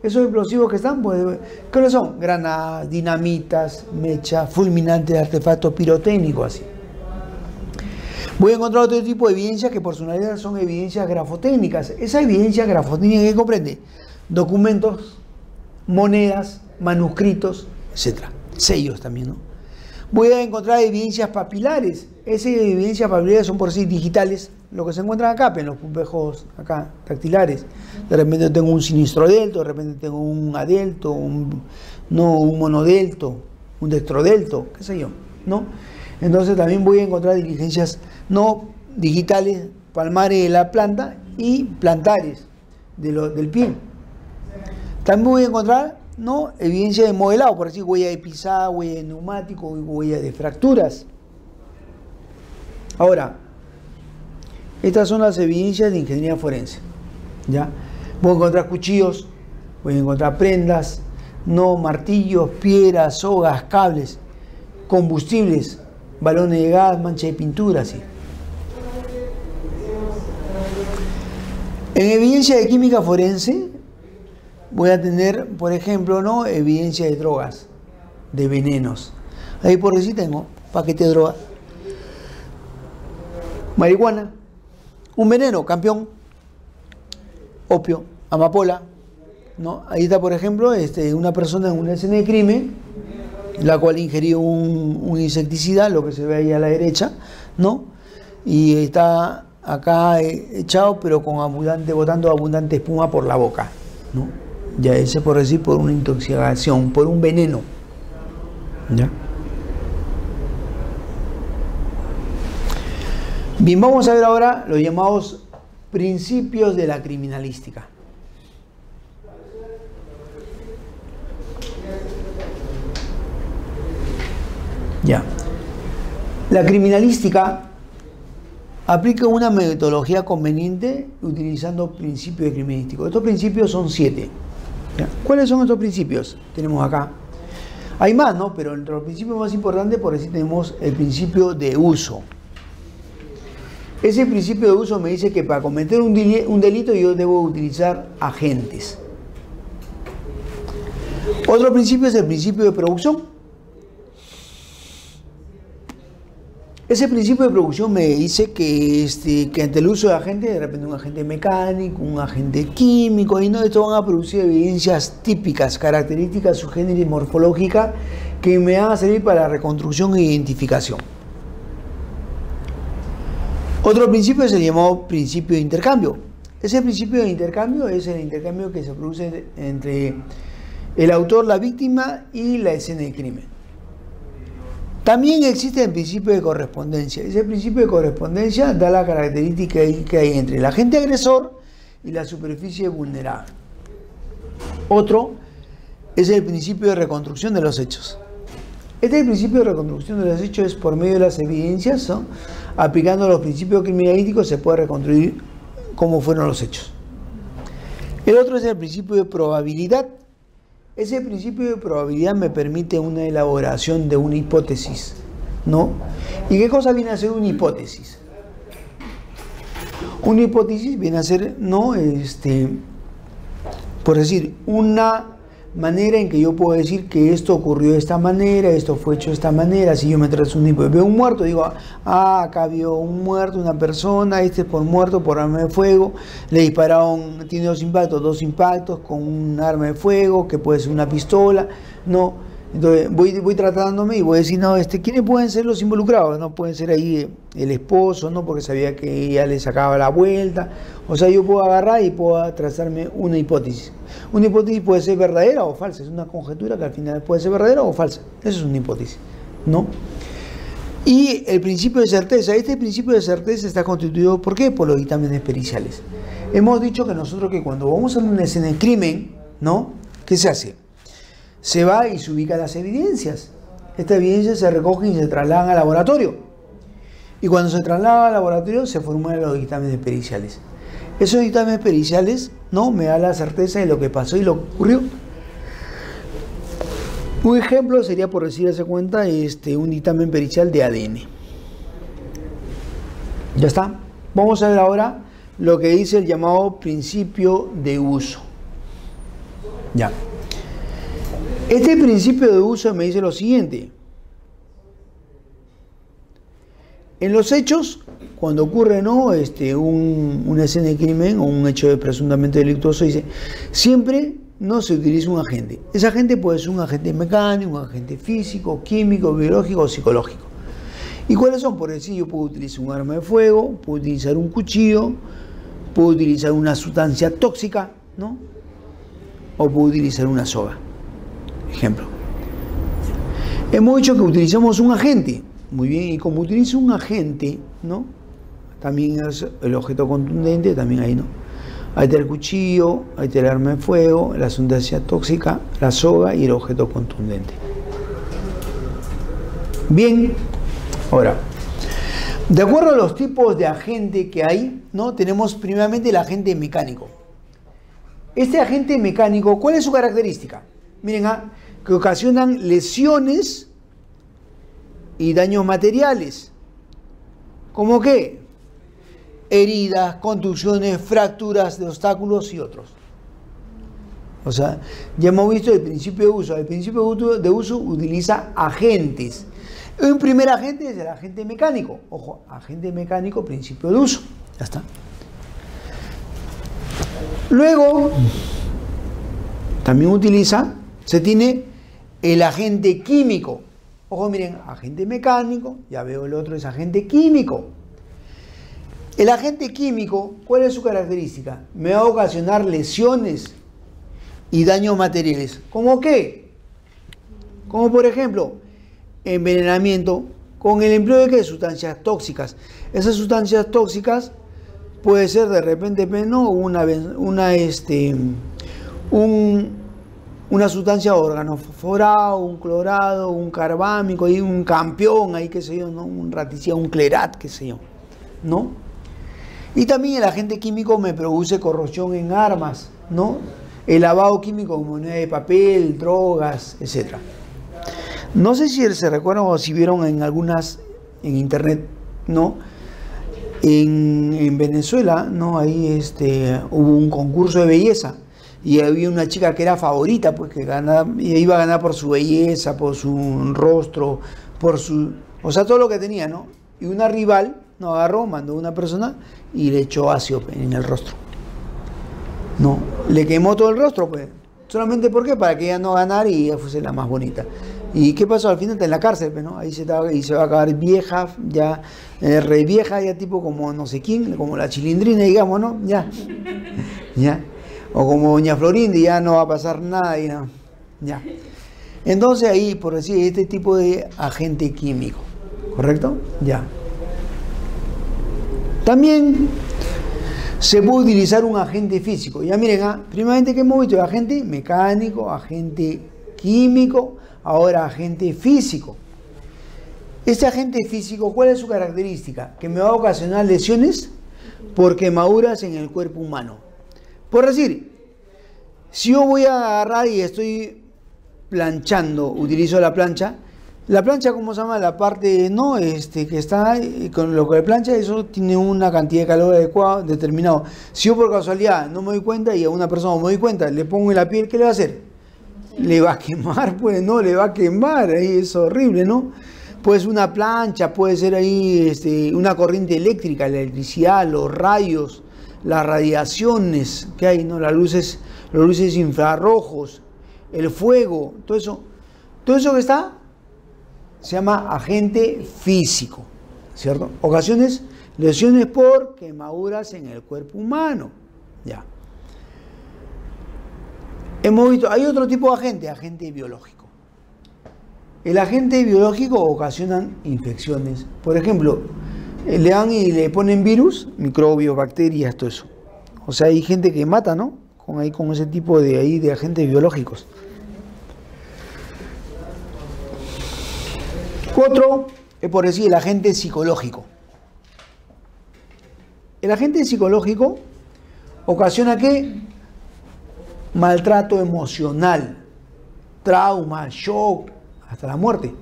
Esos explosivos que están, pues, ¿qué son? Granadas, dinamitas, mechas, fulminantes, artefactos pirotécnicos, así. Voy a encontrar otro tipo de evidencias que por su naturaleza son evidencias grafotécnicas. Esa evidencia grafotécnica, ¿qué comprende? Documentos, monedas, manuscritos, etc. Sellos también, ¿no? Voy a encontrar evidencias papilares. Esas evidencias papilares son, por decir, digitales, lo que se encuentran acá, en los pumpejos acá, dactilares. De repente tengo un sinistrodelto, de repente tengo un adelto, un monodelto, un dextrodelto, qué sé yo, ¿no? Entonces también voy a encontrar diligencias no digitales, palmares de la planta y plantares del pie. También voy a encontrar, ¿no?, evidencia de modelado, por decir huella de pisada, huella de neumático, huella de fracturas. Ahora, estas son las evidencias de ingeniería forense, ¿ya? Voy a encontrar cuchillos, voy a encontrar prendas, no, martillos, piedras, sogas, cables, combustibles, balones de gas, mancha de pintura, así. En evidencia de química forense voy a tener, por ejemplo, ¿no?, evidencia de drogas, de venenos. Ahí por decir tengo paquete de droga, marihuana, un veneno, campeón, opio, amapola, ¿no? Ahí está, por ejemplo, una persona en una escena de crimen, la cual ingirió un insecticida, lo que se ve ahí a la derecha, ¿no? Y está acá echado, pero con botando abundante espuma por la boca, ¿no? Ya ese por decir por una intoxicación, por un veneno, ¿ya? Bien, vamos a ver ahora los llamados principios de la criminalística. Ya. La criminalística aplica una metodología conveniente utilizando principios criminalísticos. Estos principios son 7. ¿Ya? ¿Cuáles son estos principios? Tenemos acá. Hay más, ¿no? Pero entre los principios más importantes, por decir, tenemos el principio de uso. Ese principio de uso me dice que para cometer un delito yo debo utilizar agentes. Otro principio es el principio de producción. Ese principio de producción me dice que ante el uso de agentes, de repente un agente mecánico, un agente químico, y no, esto van a producir evidencias típicas, características subgénero y morfológicas que me van a servir para la reconstrucción e identificación. Otro principio es el llamado principio de intercambio. Ese principio de intercambio es el intercambio que se produce entre el autor, la víctima y la escena de crimen. También existe el principio de correspondencia. Ese principio de correspondencia da la característica que hay entre el agente agresor y la superficie vulnerable. Otro es el principio de reconstrucción de los hechos. Este principio de reconstrucción de los hechos es por medio de las evidencias, ¿no? Aplicando los principios criminalísticos se puede reconstruir cómo fueron los hechos. El otro es el principio de probabilidad. Ese principio de probabilidad me permite una elaboración de una hipótesis, ¿no? ¿Y qué cosa viene a ser una hipótesis? Una hipótesis viene a ser, ¿no?, por decir, una manera en que yo puedo decir que esto ocurrió de esta manera, esto fue hecho de esta manera. Si yo me trazo un hipótesis, veo un muerto, digo, acá vio un muerto, una persona, es por muerto por arma de fuego, le dispararon, tiene dos impactos con un arma de fuego, que puede ser una pistola, ¿no? Entonces voy tratándome y voy a decir, no, ¿quiénes pueden ser los involucrados? No pueden ser ahí el esposo, ¿no? Porque sabía que ella le sacaba la vuelta. O sea, yo puedo agarrar y puedo trazarme una hipótesis. Una hipótesis puede ser verdadera o falsa, es una conjetura que al final puede ser verdadera o falsa. Eso es una hipótesis, ¿no? Y el principio de certeza. Este principio de certeza está constituido, ¿por qué? Por los dictámenes periciales. Hemos dicho que nosotros que cuando vamos a una escena de crimen, ¿no?, ¿qué se hace? Se va y se ubican las evidencias. Estas evidencias se recogen y se trasladan al laboratorio. Y cuando se trasladan al laboratorio se formulan los dictámenes periciales. Esos dictámenes periciales, ¿no?, me da la certeza de lo que pasó y lo que ocurrió. Un ejemplo sería, por decir, hace cuenta, un dictamen pericial de ADN. Ya está. Vamos a ver ahora lo que dice el llamado principio de uso. Ya. Este principio de uso me dice lo siguiente. En los hechos, cuando ocurre, ¿no?, una escena de crimen o un hecho presuntamente delictuoso, dice, siempre no se utiliza un agente. Ese agente puede ser un agente mecánico, un agente físico, químico, biológico o psicológico. ¿Y cuáles son? Por decir, yo puedo utilizar un arma de fuego, puedo utilizar un cuchillo, puedo utilizar una sustancia tóxica, ¿no?, o puedo utilizar una soga. Ejemplo. Hemos dicho que utilizamos un agente. Muy bien, y como utilizo un agente, ¿no?, también es el objeto contundente, también ahí, ¿no? Ahí está el cuchillo, ahí está el arma de fuego, la sustancia tóxica, la soga y el objeto contundente. Bien, ahora, de acuerdo a los tipos de agente que hay, ¿no? Tenemos primeramente el agente mecánico. Este agente mecánico, ¿cuál es su característica? Miren, que ocasionan lesiones y daños materiales. ¿Cómo qué? Heridas, contusiones, fracturas de obstáculos y otros. O sea, ya hemos visto el principio de uso. El principio de uso utiliza agentes. Un primer agente es el agente mecánico. Ojo, agente mecánico, principio de uso. Ya está. Luego, también se tiene el agente químico. Ojo, miren, agente mecánico, ya veo el otro es agente químico. El agente químico, ¿cuál es su característica? Me va a ocasionar lesiones y daños materiales. ¿Cómo qué? Como por ejemplo, envenenamiento con el empleo de ¿qué? Sustancias tóxicas. Esas sustancias tóxicas puede ser de repente ¿no? una sustancia organofosforado, un clorado, un carbámico, y un campeón, ahí qué sé yo, ¿no? Un raticida, un clerat, qué sé yo, ¿no? Y también el agente químico me produce corrosión en armas, ¿no? El lavado químico como moneda de papel, drogas, etc. No sé si se recuerdan o si vieron en internet, ¿no? En Venezuela, ¿no? Ahí hubo un concurso de belleza y había una chica que era favorita, pues que iba a ganar por su belleza, por su rostro, o sea, todo lo que tenía, ¿no? Y una rival, ¿no? Agarró, mandó a una persona y le echó ácido en el rostro. No, le quemó todo el rostro, pues. Solamente porque para que ella no ganara y ella fuese la más bonita. ¿Y qué pasó? Al final está en la cárcel, pues, ¿no? Ahí se va a acabar vieja, ya re vieja, ya tipo como no sé quién, como la Chilindrina, digamos, ¿no? Ya. Ya. O como doña Florinda, y ya no va a pasar nada y no. Ya. Entonces ahí, por decir, este tipo de agente químico. ¿Correcto? Ya. También se puede utilizar un agente físico. Ya miren, primeramente que hemos visto agente mecánico, agente químico, ahora agente físico. Este agente físico, ¿cuál es su característica? Que me va a ocasionar lesiones por quemaduras en el cuerpo humano. Por decir, si yo voy a agarrar y estoy planchando, utilizo la plancha, ¿cómo se llama? La parte, ¿no? Que está con lo que plancha, eso tiene una cantidad de calor adecuado, determinado. Si yo por casualidad no me doy cuenta y a una persona no me doy cuenta, le pongo en la piel, ¿qué le va a hacer? Le va a quemar, pues, no, le va a quemar, ahí es horrible, ¿no? Pues una plancha, puede ser ahí una corriente eléctrica, la electricidad, los rayos, las radiaciones que hay, ¿no? Los luces infrarrojos, el fuego, todo eso que está se llama agente físico, ¿cierto? Ocasiones, lesiones por quemaduras en el cuerpo humano, ya. Hemos visto, hay otro tipo de agente biológico. El agente biológico ocasiona infecciones. Por ejemplo, le dan y le ponen virus, microbios, bacterias, todo eso. O sea, hay gente que mata, ¿no? Con ese tipo de agentes biológicos. Otro es por decir el agente psicológico. El agente psicológico ocasiona ¿qué? Maltrato emocional, trauma, shock, hasta la muerte.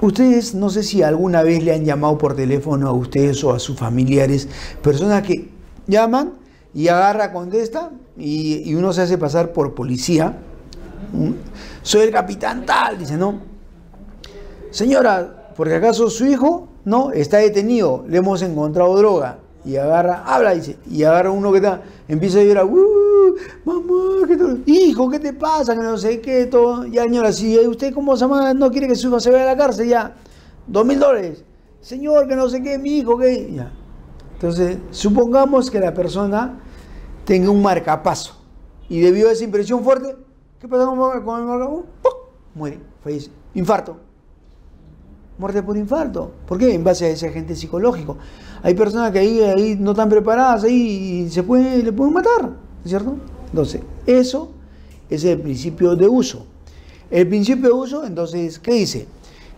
Ustedes, no sé si alguna vez le han llamado por teléfono a ustedes o a sus familiares, personas que llaman y agarra, contesta y uno se hace pasar por policía. Soy el capitán tal, dice, ¿no? Señora, ¿porque acaso su hijo no está detenido? Le hemos encontrado droga. Y agarra, habla, dice, y agarra uno que está, empieza a llorar, mamá, hijo, ¿qué te pasa? Que no sé qué, todo. Ya, señora, si usted, ¿cómo se llama? No quiere que su hijo se vaya a la cárcel, ya, $2.000. Señor, que no sé qué, mi hijo, que ya. Entonces, supongamos que la persona tenga un marcapaso y debido a esa impresión fuerte, ¿qué pasa con el marcapaso? ¡Pum! Muere, fallece, infarto. muerte por infarto. ¿Por qué? En base a ese agente psicológico. Hay personas que ahí no están preparadas ahí y le pueden matar, ¿cierto? Entonces, eso es el principio de uso. El principio de uso, entonces, ¿qué dice?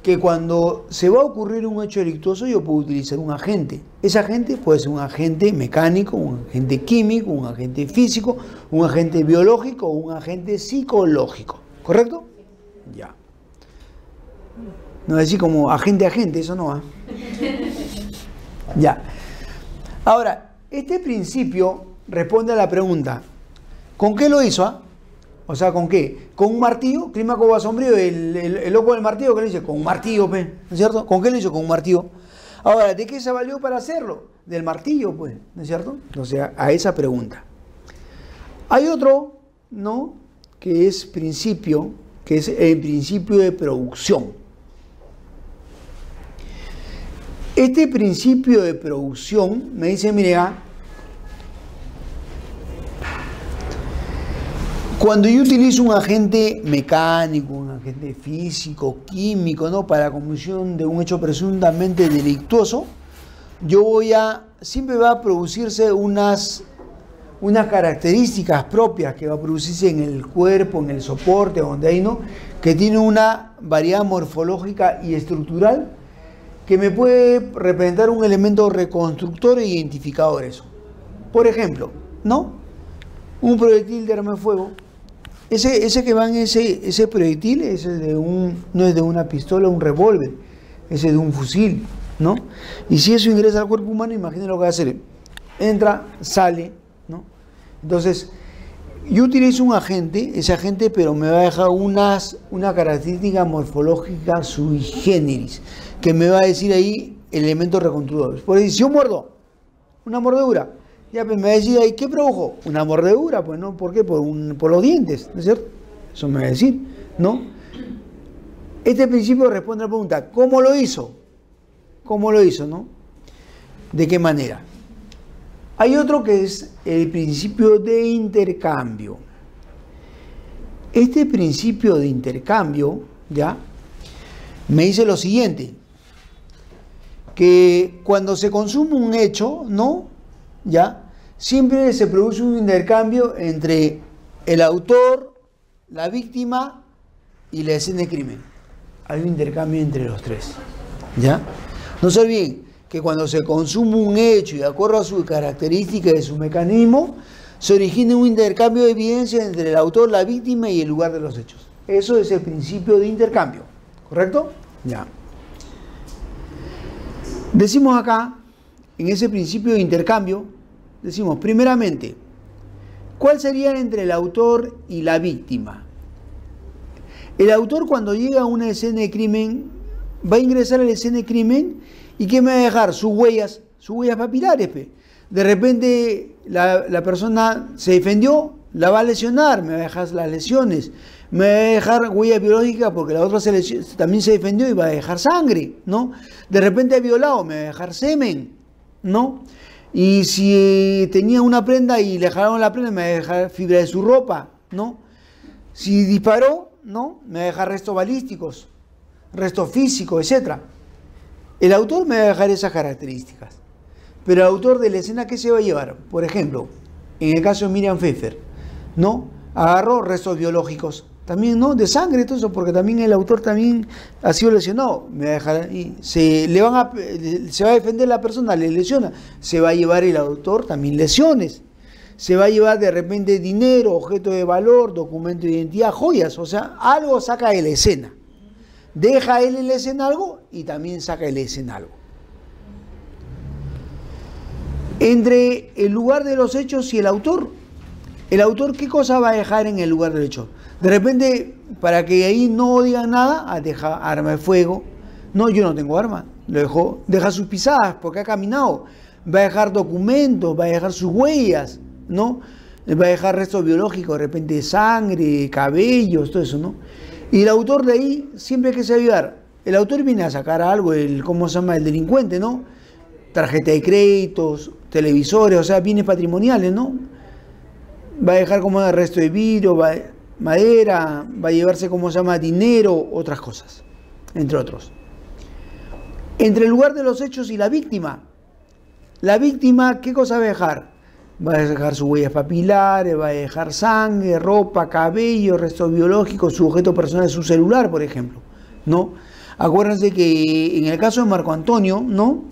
Que cuando se va a ocurrir un hecho delictuoso, yo puedo utilizar un agente. Ese agente puede ser un agente mecánico, un agente químico, un agente físico, un agente biológico o un agente psicológico. ¿Correcto? Ya. No decir como agente, eso no va. Ya. Ahora, este principio responde a la pregunta, ¿con qué lo hizo? O sea, ¿con qué? ¿Con un martillo? Clímaco Basombrío, el loco del martillo, ¿qué le dice? Con un martillo, ¿no es cierto? ¿Con qué lo hizo? Con un martillo. Ahora, ¿de qué se valió para hacerlo? Del martillo, pues, ¿no es cierto? Entonces, a esa pregunta. Hay otro, ¿no? Que es principio, que es el principio de producción. Este principio de producción me dice, mire, cuando yo utilizo un agente mecánico, un agente físico, químico, ¿no? Para la comisión de un hecho presuntamente delictuoso, siempre va a producirse unas características propias que va a producirse en el cuerpo, en el soporte, donde hay, ¿no? Que tiene una variedad morfológica y estructural que me puede representar un elemento reconstructor e identificador eso. Por ejemplo, ¿no? Un proyectil de arma de fuego. Ese que va en ese proyectil no es de una pistola o un revólver, ese es de un fusil, ¿no? Y si eso ingresa al cuerpo humano, imaginen lo que va a hacer. Entra, sale, ¿no? Entonces, yo utilizo un agente, ese agente, pero me va a dejar una característica morfológica sui generis, que me va a decir ahí elementos reconstructores. Por ejemplo, si yo muerdo, una mordedura, ya pues me va a decir ahí, ¿qué produjo? Una mordedura, pues, ¿no? ¿Por qué? Por los dientes, ¿no es cierto? Eso me va a decir, ¿no? Este principio responde a la pregunta, ¿cómo lo hizo? ¿Cómo lo hizo, no? ¿De qué manera? Hay otro que es el principio de intercambio. Este principio de intercambio, ¿ya? Me dice lo siguiente, que cuando se consume un hecho, ¿no? ¿Ya? Siempre se produce un intercambio entre el autor, la víctima y la escena de crimen. Hay un intercambio entre los tres, ¿ya? No se olviden que cuando se consume un hecho y de acuerdo a su característica y su mecanismo, se origina un intercambio de evidencia entre el autor, la víctima y el lugar de los hechos. Eso es el principio de intercambio, ¿correcto? Ya. Decimos acá, en ese principio de intercambio, decimos, primeramente, ¿cuál sería entre el autor y la víctima? El autor, cuando llega a una escena de crimen, va a ingresar a la escena de crimen y ¿qué me va a dejar? Sus huellas papilares. De repente la persona se defendió, la va a lesionar, me va a dejar las lesiones, me va a dejar huella biológica porque la otra también se defendió y va a dejar sangre, ¿no? De repente ha violado, me va a dejar semen, ¿no? Y si tenía una prenda y le dejaron la prenda, me va a dejar fibra de su ropa, ¿no? Si disparó, ¿no? Me va a dejar restos balísticos, restos físicos, etc. El autor me va a dejar esas características. Pero el autor de la escena, ¿qué se va a llevar? Por ejemplo, en el caso de Miriam Pfeffer, ¿no? Agarró restos biológicos, también, ¿no? De sangre, todo eso, porque también el autor también ha sido lesionado. Me va a dejar, y se va a defender la persona, le lesiona. Se va a llevar el autor también lesiones. Se va a llevar de repente dinero, objeto de valor, documento de identidad, joyas. O sea, algo saca de la escena. Deja él en la escena algo y también saca de la escena algo. Entre el lugar de los hechos y el autor, ¿qué cosa va a dejar en el lugar del hecho? De repente, para que ahí no digan nada, deja arma de fuego. No, yo no tengo arma. Lo dejó, deja sus pisadas porque ha caminado. Va a dejar documentos, va a dejar sus huellas, ¿no? Va a dejar restos biológicos, de repente sangre, cabellos, todo eso, ¿no? Y el autor de ahí, siempre que se va a ayudar, el autor viene a sacar algo, ¿cómo se llama? El delincuente, ¿no? Tarjeta de créditos, televisores, o sea, bienes patrimoniales, ¿no? Va a dejar como el resto de vidrio, madera, va a llevarse, como se llama, dinero, otras cosas, entre otros. Entre el lugar de los hechos y la víctima. La víctima, ¿qué cosa va a dejar? Va a dejar sus huellas papilares, va a dejar sangre, ropa, cabello, restos biológicos, su objeto personal, su celular, por ejemplo, ¿no? Acuérdense que en el caso de Marco Antonio, ¿no?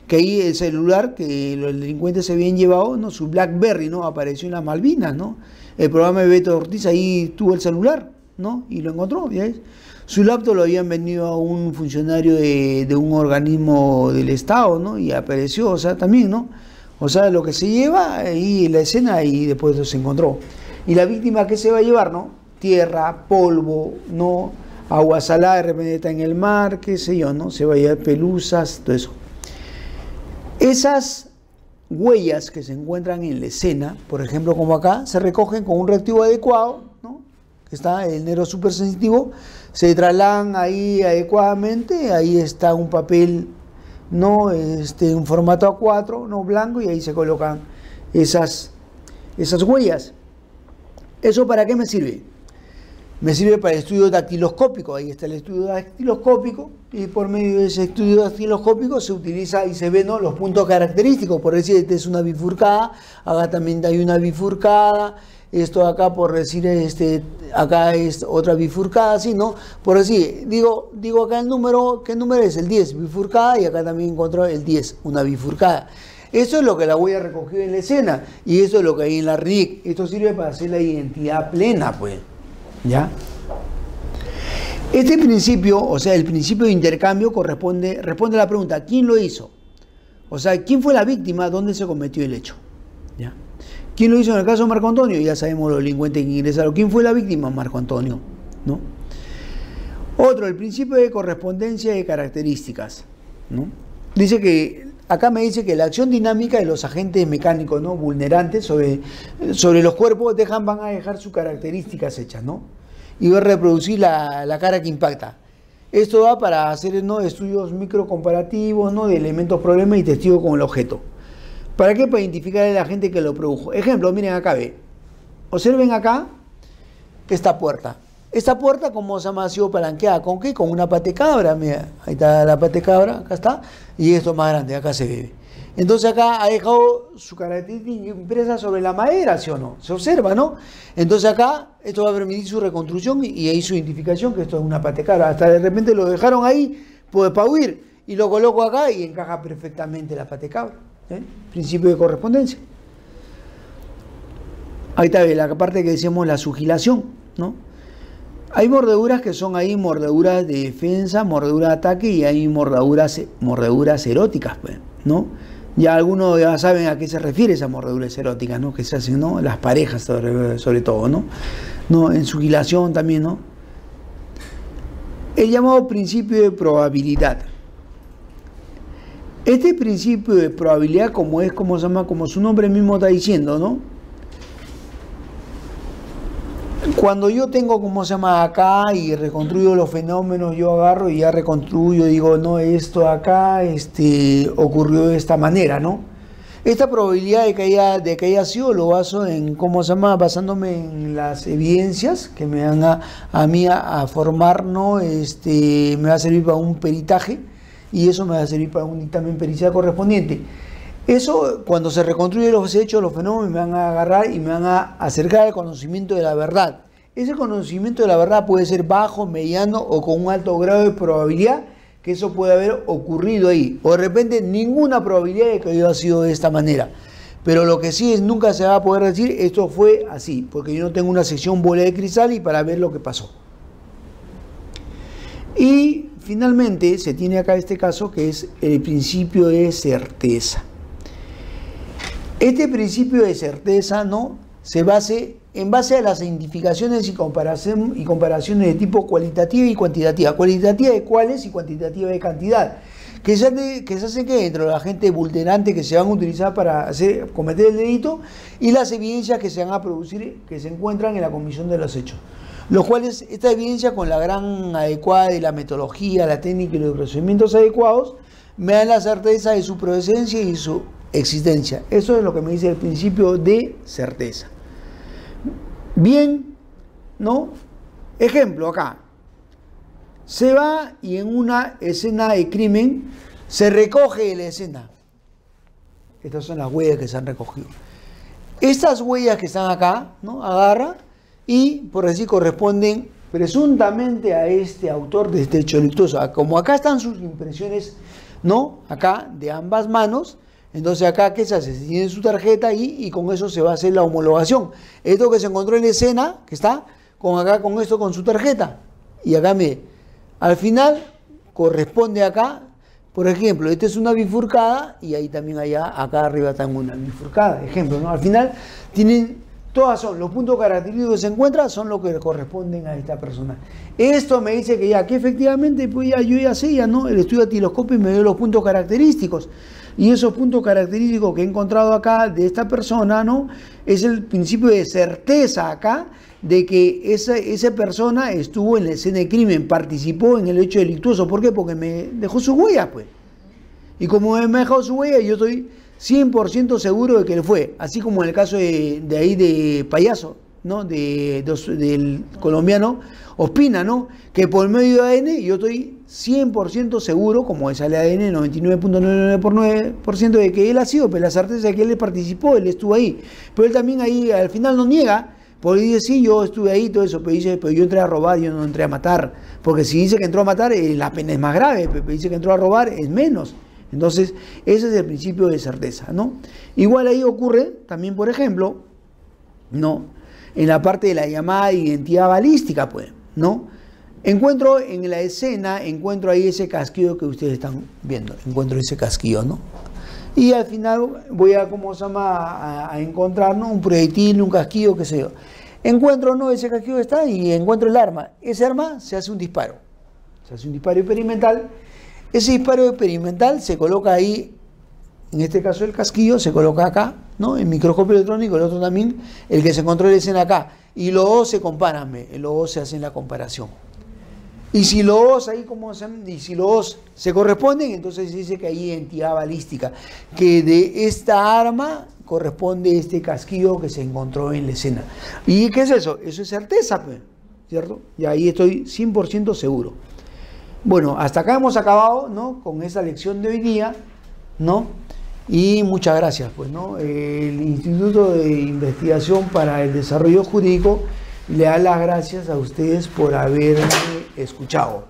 Que ahí el celular que los delincuentes se habían llevado, ¿no? Su BlackBerry, ¿no? Apareció en las Malvinas, ¿no? El programa de Beto Ortiz ahí tuvo el celular, ¿no? Y lo encontró, ¿ya ves? Su laptop lo habían vendido a un funcionario de un organismo del Estado, ¿no? Y apareció, o sea, también, ¿no? O sea, lo que se lleva ahí la escena y después se encontró. Y la víctima, ¿qué se va a llevar, no? Tierra, polvo, ¿no? Agua salada, de repente está en el mar, qué sé yo, ¿no? Se va a llevar pelusas, todo eso. Esas huellas que se encuentran en la escena, por ejemplo, como acá, se recogen con un reactivo adecuado, ¿no? Que está el negro súper sensitivo, se trasladan ahí adecuadamente, ahí está un papel, ¿no? Un formato A4, ¿no? Blanco, y ahí se colocan esas huellas. ¿Eso para qué me sirve? Me sirve para el estudio dactiloscópico. Ahí está el estudio dactiloscópico, y por medio de ese estudio dactiloscópico se utiliza y se ven, ¿no? Los puntos característicos. Por decir, esta es una bifurcada, acá también hay una bifurcada, esto acá, por decir, acá es otra bifurcada, así, ¿no? Por decir, digo acá el número, ¿qué número es? El 10, bifurcada, y acá también encuentro el 10, una bifurcada. Eso es lo que la huella recogió en la escena, y eso es lo que hay en la RNIC. Esto sirve para hacer la identidad plena, pues, ¿ya? Este principio, o sea, el principio de intercambio responde a la pregunta, ¿quién lo hizo? O sea, ¿quién fue la víctima? ¿Dónde se cometió el hecho? ¿Ya? ¿Quién lo hizo en el caso de Marco Antonio? Ya sabemos los delincuentes que ingresaron. ¿Quién fue la víctima? Marco Antonio, ¿no? Otro, el principio de correspondencia de características, ¿no? Dice que, acá me dice que la acción dinámica de los agentes mecánicos, ¿no? Vulnerantes sobre los cuerpos van a dejar sus características hechas, ¿no? Y va a reproducir la cara que impacta. Esto va para hacer, ¿no? Estudios microcomparativos, ¿no? De elementos, problemas y testigos con el objeto. ¿Para qué? Para identificar a la gente que lo produjo. Ejemplo, miren acá, ve. Observen acá esta puerta. Esta puerta, ¿cómo se llama? Ha sido palanqueada. ¿Con qué? Con una pata de cabra. Mira, ahí está la pata de cabra, acá está. Y esto más grande, acá se ve. Entonces acá ha dejado su característica impresa sobre la madera, ¿sí o no? Se observa, ¿no? Entonces acá esto va a permitir su reconstrucción y ahí su identificación, que esto es una pata de cabra. Hasta de repente lo dejaron ahí pues, para huir. Y lo coloco acá y encaja perfectamente la pata de cabra. Principio de correspondencia. Ahí está la parte que decíamos, la sugilación, ¿no? Hay mordeduras que son ahí mordeduras de defensa, mordeduras de ataque, y hay mordeduras eróticas, pues, ¿no? Ya algunos ya saben a qué se refiere esa mordeduras eróticas, ¿no? Que se hacen, ¿no? Las parejas sobre todo, ¿no? En sugilación también, ¿no? El llamado principio de probabilidad. Este principio de probabilidad, como su nombre mismo está diciendo, ¿no? Cuando yo tengo, acá y reconstruyo los fenómenos, yo agarro y ya reconstruyo, digo, no, esto acá, ocurrió de esta manera, ¿no? Esta probabilidad de que haya sido, lo baso en, basándome en las evidencias que me van a mí a formar, ¿no? Me va a servir para un peritaje, y eso me va a servir para un dictamen pericial correspondiente. Eso, cuando se reconstruyen los hechos, los fenómenos, me van a agarrar y me van a acercar al conocimiento de la verdad. Ese conocimiento de la verdad puede ser bajo, mediano o con un alto grado de probabilidad que eso puede haber ocurrido ahí. O de repente ninguna probabilidad de que haya sido de esta manera. Pero lo que sí es, nunca se va a poder decir esto fue así, porque yo no tengo una sección bola de cristal y para ver lo que pasó. Y finalmente se tiene acá este caso que es el principio de certeza. Este principio de certeza, ¿no? Se base en base a las identificaciones y comparaciones de tipo cualitativa y cuantitativa. Cualitativa de cuáles y cuantitativa de cantidad. Que se hace que entre los agentes vulnerantes que se van a utilizar para cometer el delito y las evidencias que se van a producir, que se encuentran en la comisión de los hechos. Los cuales, esta evidencia con la gran adecuada de la metodología, la técnica y los procedimientos adecuados, me dan la certeza de su procedencia y su existencia. Eso es lo que me dice el principio de certeza. Bien, ¿no? Ejemplo acá. Se va y en una escena de crimen Se recoge de la escena. Estas son las huellas que se han recogido. Estas huellas que están acá, ¿no? Agarra y, por decir, corresponden presuntamente a este autor de este hecho delictuoso. Como acá están sus impresiones, ¿no? Acá, de ambas manos. Entonces acá, ¿qué se hace? Se tiene su tarjeta y con eso se va a hacer la homologación. Esto que se encontró en la escena, que está con acá, con esto, con su tarjeta. Y acá, mire, al final corresponde acá, por ejemplo, esta es una bifurcada y ahí también acá arriba está una bifurcada, ejemplo, ¿no? Al final tienen, todas son, los puntos característicos que se encuentran son los que corresponden a esta persona. Esto me dice que ya, que efectivamente, pues ya yo ya sé, ya no, el estudio datiloscópico me dio los puntos característicos. Y esos puntos característicos que he encontrado acá de esta persona, ¿no? Es el principio de certeza acá de que esa persona estuvo en la escena de crimen, participó en el hecho delictuoso. ¿Por qué? Porque me dejó su huella, pues. Y como me dejó su huella, yo estoy 100% seguro de que él fue. Así como en el caso de ahí de Payaso, ¿no? Del colombiano Ospina, ¿no? Que por medio de ADN yo estoy 100% seguro, como sale ADN 99.99% de que él ha sido, pero la certeza de que él participó, él estuvo ahí. Pero él también ahí al final no niega, porque dice, sí, yo estuve ahí, todo eso, pero dice, pero yo entré a robar, yo no entré a matar. Porque si dice que entró a matar, la pena es más grave, pero dice que entró a robar, es menos. Entonces, ese es el principio de certeza, ¿no? Igual ahí ocurre también, por ejemplo, ¿no? En la parte de la llamada identidad balística, pues, ¿no? Encuentro en la escena, encuentro ahí ese casquillo que ustedes están viendo, encuentro ese casquillo, ¿no? Y al final voy a, ¿cómo se llama?, a encontrar, ¿no? Un proyectil, un casquillo, qué sé yo. Encuentro, ¿no? Ese casquillo está y encuentro el arma. Ese arma se hace un disparo. Se hace un disparo experimental. Ese disparo experimental se coloca ahí, en este caso el casquillo, se coloca acá, ¿no? En microscopio electrónico, el otro también, el que se encontró en la escena acá. Y los dos se comparan, los dos se hacen la comparación. Y si los dos ahí y si los dos se corresponden, entonces dice que hay identidad balística, que de esta arma corresponde este casquillo que se encontró en la escena. ¿Y qué es eso? Eso es certeza, pues, ¿cierto? Y ahí estoy 100% seguro. Bueno, hasta acá hemos acabado, ¿no? Con esta lección de hoy día, ¿no? Y muchas gracias, pues, ¿no? El Instituto de Investigación para el Desarrollo Jurídico le da las gracias a ustedes por haberme escuchado.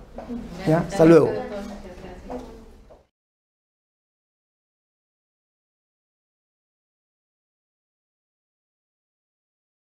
¿Ya? Hasta luego.